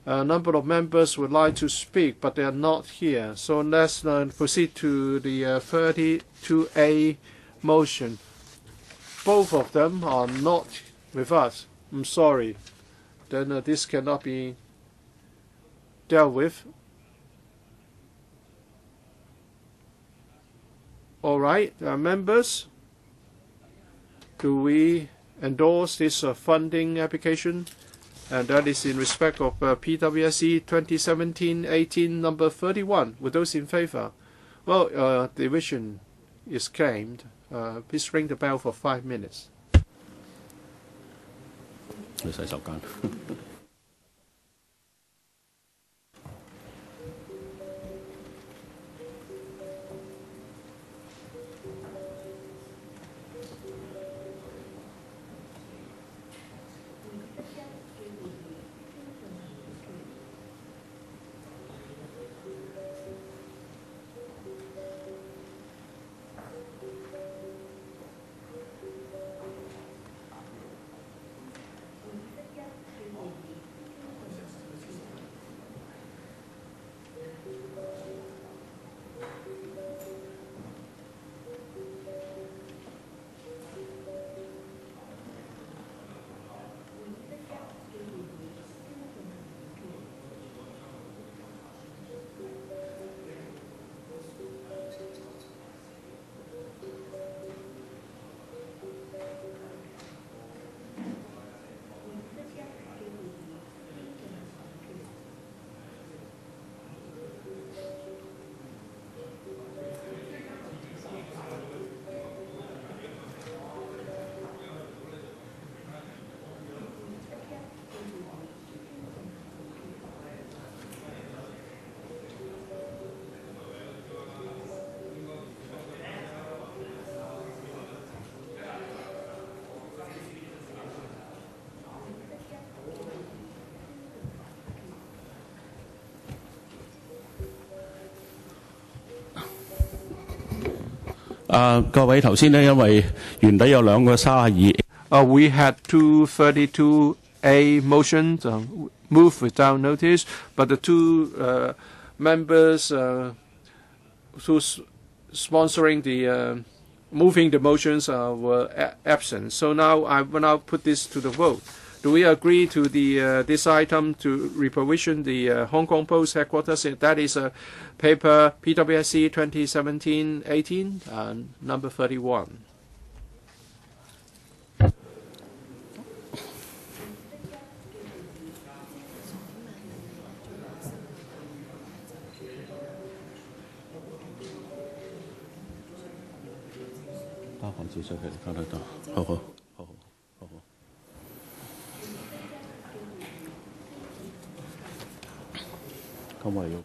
A number of members would like to speak, but they are not here. So let's proceed to the 32A motion. Both of them are not with us. I'm sorry. Then this cannot be dealt with. All right, members, do we endorse this funding application? And that is in respect of PWSC 2017-18 number 31. With those in favor? Well, division is claimed. Please ring the bell for 5 minutes. 去洗手間。各位頭先呢，因為原底有兩個32。We had 232A motions moved without notice, but the two members who's sponsoring the moving the motions were absent. So now I will now put this to the vote. Do we agree to the this item to reprovision the Hong Kong Post headquarters? That is paper PWSC 2017-18, number 31. Come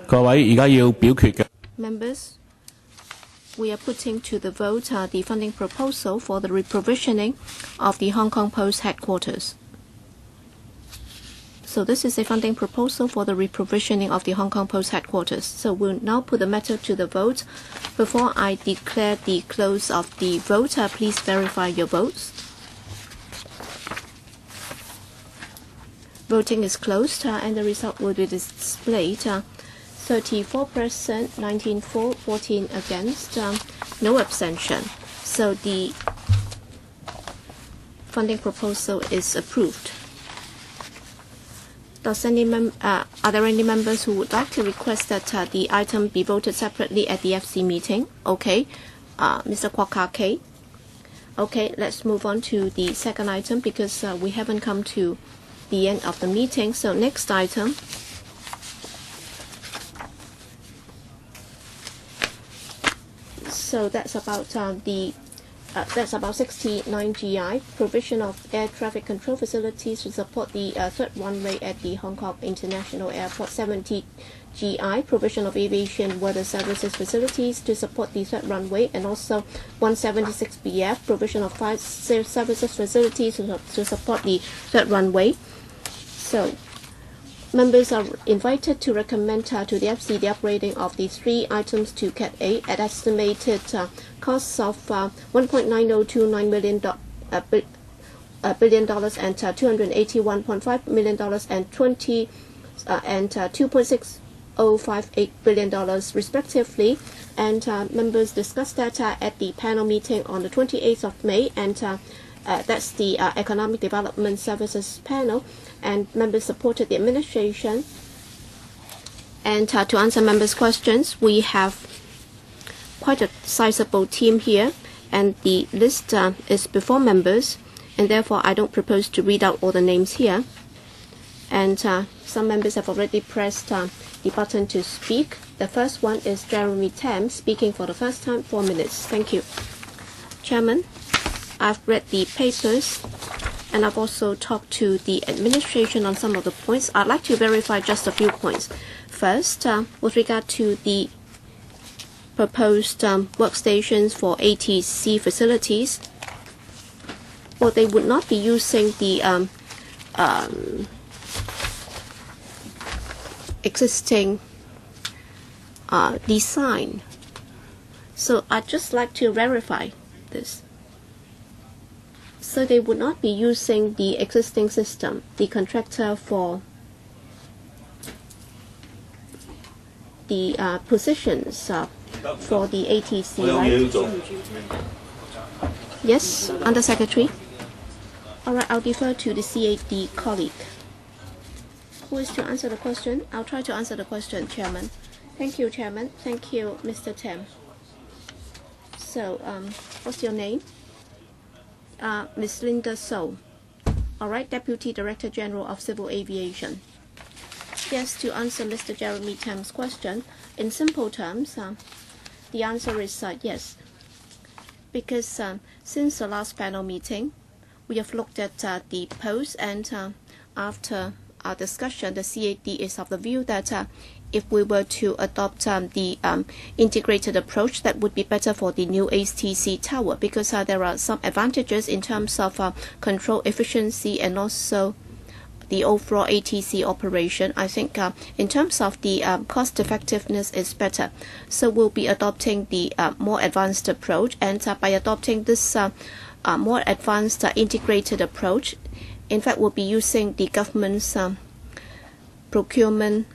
各位而家要表決嘅。Members, we are putting to the vote the funding proposal for the reprovisioning of the Hong Kong Post headquarters. So this is a funding proposal for the reprovisioning of the Hong Kong Post headquarters. So we'll now put the matter to the vote. Before I declare the close of the vote, please verify your votes. Voting is closed, and the result will be displayed. 34 present, 19 for, 14 against, no abstention. So the funding proposal is approved. Are there any members who would like to request that the item be voted separately at the FC meeting? Okay. Mr. Kwok K. Okay, let's move on to the second item because we haven't come to the end of the meeting. So next item. So that's about that's about 69 GI, provision of air traffic control facilities to support the third runway at the Hong Kong International Airport. 70 GI, provision of aviation weather services facilities to support the third runway, and also 176 BF, provision of fire services facilities to support the third runway. So members are invited to recommend to the FC the upgrading of the three items to Cat A at estimated costs of $1.9029 billion and $281.5 million and $2.6058 billion respectively. And members discussed that at the panel meeting on the 28th of May, and that's the Economic Development Services panel, and members supported the administration. And to answer members' questions, we have quite a sizable team here, and the list is before members, and therefore I don't propose to read out all the names here. And some members have already pressed the button to speak. The first one is Jeremy Tam, speaking for the first time, 4 minutes. Thank you. Chairman, I've read the papers, and I've also talked to the administration on some of the points. I'd like to verify just a few points. First, with regard to the proposed workstations for ATC facilities, well, they would not be using the existing design. So I'd just like to verify this. So they would not be using the existing system, the contractor for the positions for the ATC, right? Yes, Under Secretary. All right, I'll defer to the CAD colleague. Who is to answer the question? I'll try to answer the question, Chairman. Thank you, Chairman. Thank you, Mr. Tam. So, what's your name? Ms. Linda So. All right, Deputy Director General of Civil Aviation. Yes, to answer Mr. Jeremy Tam's question, in simple terms, the answer is yes. Because since the last panel meeting, we have looked at the post, and after our discussion, the CAD is of the view that if we were to adopt the integrated approach, that would be better for the new ATC tower, because there are some advantages in terms of control efficiency and also the overall ATC operation. I think in terms of the cost effectiveness is better. So we'll be adopting the more advanced approach, and by adopting this more advanced integrated approach, in fact, we'll be using the government's procurement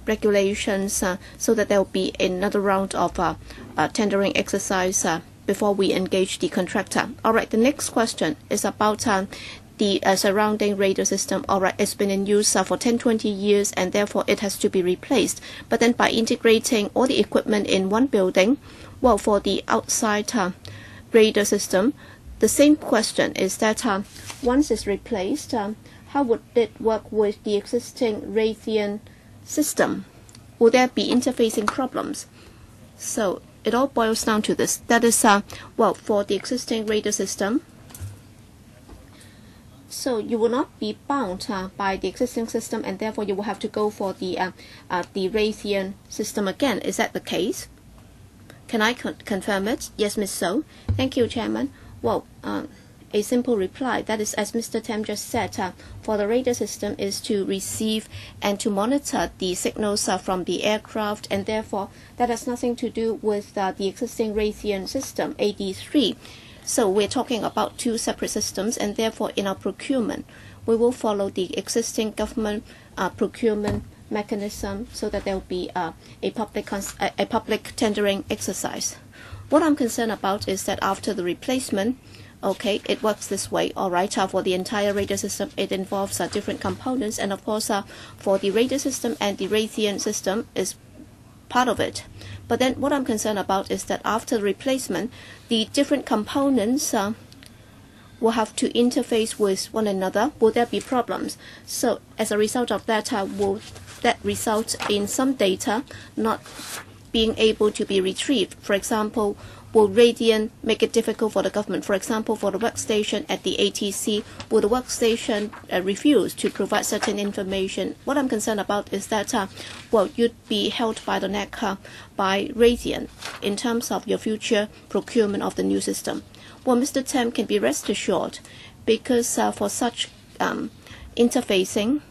regulations so that there will be another round of tendering exercise before we engage the contractor. All right, the next question is about the surrounding radar system. All right, it's been in use for 10-20 years, and therefore it has to be replaced. But then by integrating all the equipment in one building, well, for the outside radar system, the same question is that once it's replaced, how would it work with the existing Raytheon system? Will there be interfacing problems? So it all boils down to this. That is, well, for the existing radar system, so you will not be bound by the existing system, and therefore you will have to go for the Raytheon system again. Is that the case? Can I confirm it? Yes, Ms. So. Thank you, Chairman. Well, a simple reply, that is, as Mr. Tam just said, for the radar system is to receive and to monitor the signals from the aircraft, and therefore that has nothing to do with the existing Raytheon system, AD3. So we're talking about two separate systems, and therefore in our procurement, we will follow the existing government procurement mechanism so that there will be a public tendering exercise. What I'm concerned about is that after the replacement, okay, it works this way, all right. For the entire radar system, it involves different components, and of course, for the radar system and the Raytheon system is part of it. But then what I'm concerned about is that after the replacement, the different components will have to interface with one another. Will there be problems? So as a result of that, will that result in some data not being able to be retrieved? For example, will Raytheon make it difficult for the government? For example, for the workstation at the ATC, will the workstation refuse to provide certain information? What I'm concerned about is that, well, you'd be held by the neck by Raytheon in terms of your future procurement of the new system. Well, Mr. Tam can be rest assured, because for such interfacing,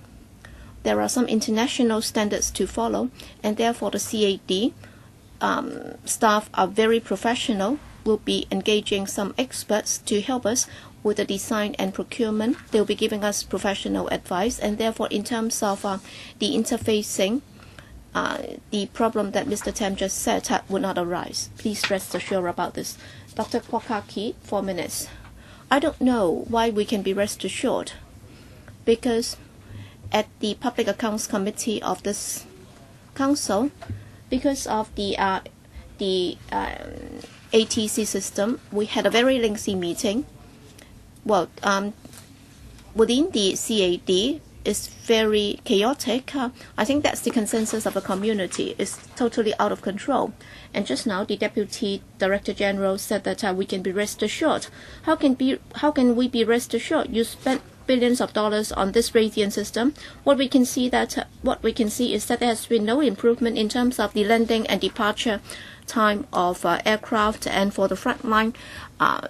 there are some international standards to follow, and therefore the CAD staff are very professional. We'll be engaging some experts to help us with the design and procurement. They'll be giving us professional advice, and therefore in terms of the interfacing, the problem that Mr. Tam just said would not arise. Please rest assured about this. Dr. Kwokaki, 4 minutes. I don't know why we can be rest assured, because at the Public Accounts Committee of this Council, because of the the ATC system, we had a very lengthy meeting. Well, within the CAD, is very chaotic. I think that's the consensus of the community. It's totally out of control. And just now, the Deputy Director General said that we can be rest assured. How can we be rest assured? You spent billions of dollars on this Radian system. What we can see is that there has been no improvement in terms of the landing and departure time of aircraft, and for the frontline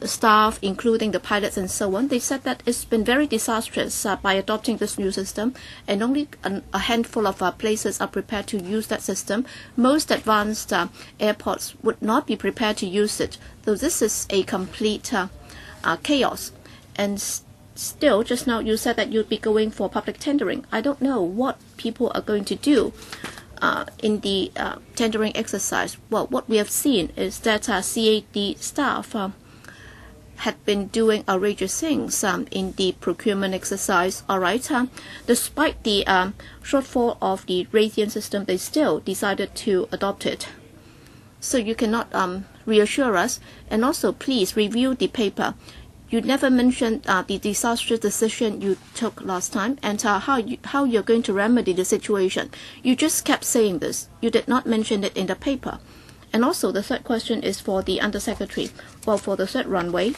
staff, including the pilots and so on, they said that it's been very disastrous by adopting this new system, and only a handful of places are prepared to use that system. Most advanced airports would not be prepared to use it. So this is a complete chaos. And still, just now you said that you'd be going for public tendering. I don't know what people are going to do in the tendering exercise. Well, what we have seen is that CAD staff had been doing outrageous things in the procurement exercise. All right, despite the shortfall of the Radian system, they still decided to adopt it. So you cannot reassure us. And also, please review the paper. You never mentioned the disastrous decision you took last time and how you're going to remedy the situation. You just kept saying this. You did not mention it in the paper. And also, the third question is for the Undersecretary. Well, for the third runway,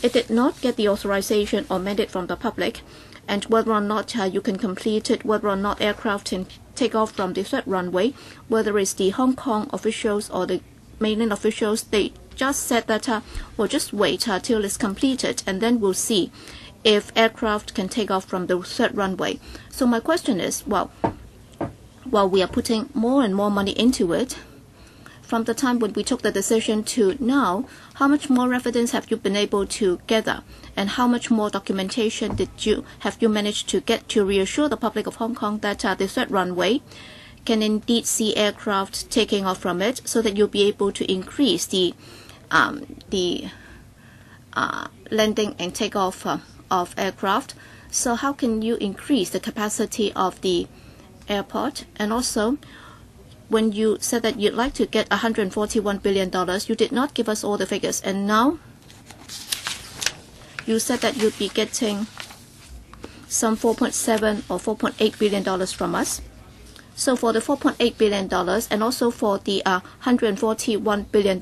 it did not get the authorization or mandate from the public, and whether or not you can complete it, whether or not aircraft can take off from the third runway, whether it's the Hong Kong officials or the mainland officials, they just said that, we'll just wait till it's completed, and then we'll see if aircraft can take off from the third runway. So my question is, well, while we are putting more and more money into it, from the time when we took the decision to now, how much more evidence have you been able to gather? And how much more documentation have you managed to get to reassure the public of Hong Kong that the third runway can indeed see aircraft taking off from it, so that you'll be able to increase the landing and takeoff of aircraft? So how can you increase the capacity of the airport? And also, when you said that you'd like to get $141 billion, you did not give us all the figures. And now you said that you'd be getting some $4.7 or $4.8 billion from us. So for the $4.8 billion and also for the $141 billion,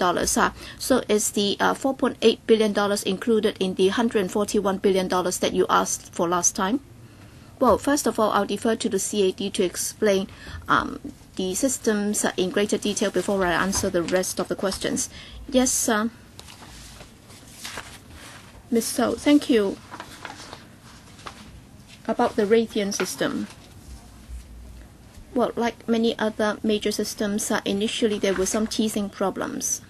so is the $4.8 billion included in the $141 billion that you asked for last time? Well, first of all, I'll defer to the CAD to explain the systems in greater detail before I answer the rest of the questions. Yes, Ms. So, thank you. About the Radian system. Well, like many other major systems, initially there were some teething problems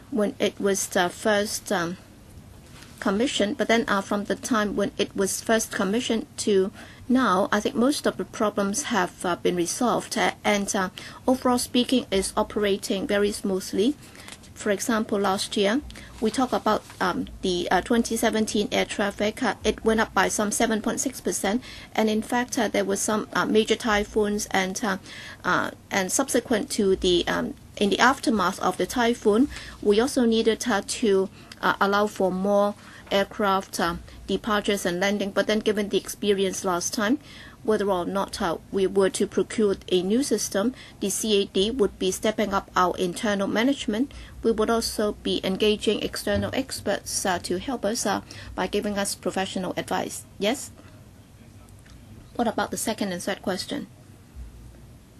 when it was first commissioned, but then from the time when it was first commissioned to now, I think most of the problems have been resolved, and overall speaking, is operating very smoothly. For example, last year, we talk about the 2017 air traffic. It went up by some 7.6%, and in fact, there were some major typhoons, and subsequent to the in the aftermath of the typhoon, we also needed to allow for more aircraft departures and landing. But then, given the experience last time, whether or not we were to procure a new system, the CAD would be stepping up our internal management. We would also be engaging external experts to help us by giving us professional advice. Yes? What about the second and third question?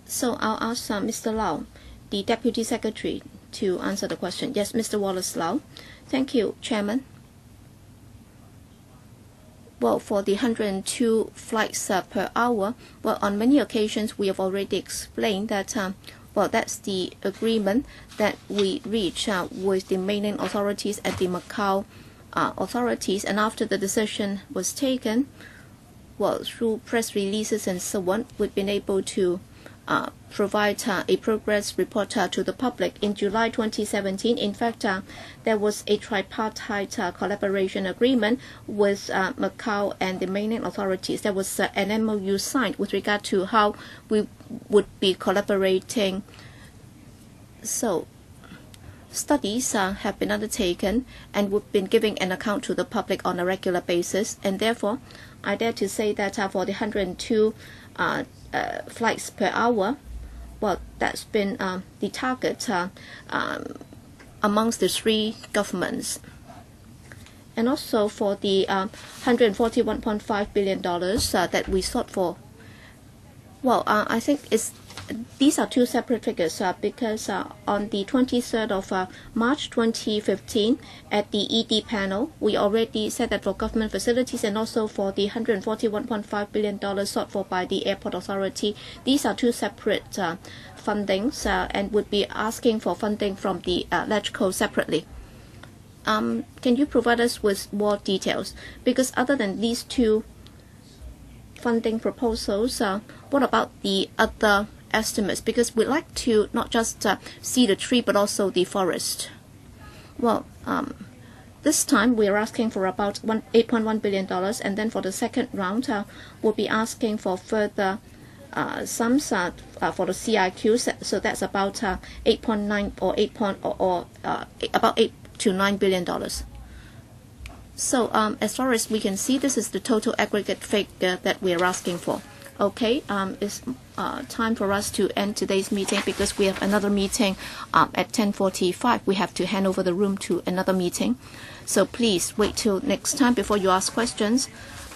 So I'll ask Mr. Lau, the Deputy Secretary, to answer the question. Yes, Mr. Wallace Lau. Thank you, Chairman. Well, for the 102 flights per hour, well, on many occasions we have already explained that, well, that's the agreement that we reach with the mainland authorities and the Macau authorities. And after the decision was taken, well, through press releases and so on, we've been able to provide a progress report to the public. In July 2017, in fact, there was a tripartite collaboration agreement with Macau and the mainland authorities. There was an MOU signed with regard to how we would be collaborating So studies have been undertaken and we've been giving an account to the public on a regular basis, and therefore I dare to say that for the 102 flights per hour, well, that's been the target amongst the three governments. And also for the $141.5 billion that we sought for, well, I think these are two separate figures because on the 23rd of March 2015 at the ED panel, we already said that for government facilities and also for the $141.5 billion sought for by the Airport Authority, these are two separate fundings and would be asking for funding from the LegCo separately. Can you provide us with more details? Because other than these two funding proposals, what about the other estimates? Because we'd like to not just see the tree but also the forest. Well, this time we are asking for about $8.1 billion, and then for the second round we'll be asking for further sums for the CIQs, so that's about 8.9 or about $8 to $9 billion. So as far as we can see, this is the total aggregate figure that we are asking for. Okay, it's time for us to end today's meeting because we have another meeting at 10:45. We have to hand over the room to another meeting. So please wait till next time before you ask questions.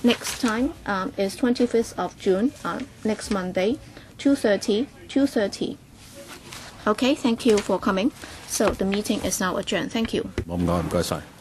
Next time is 25th of June, next Monday, 2:30. Okay, thank you for coming. So the meeting is now adjourned. Thank you.唔該晒。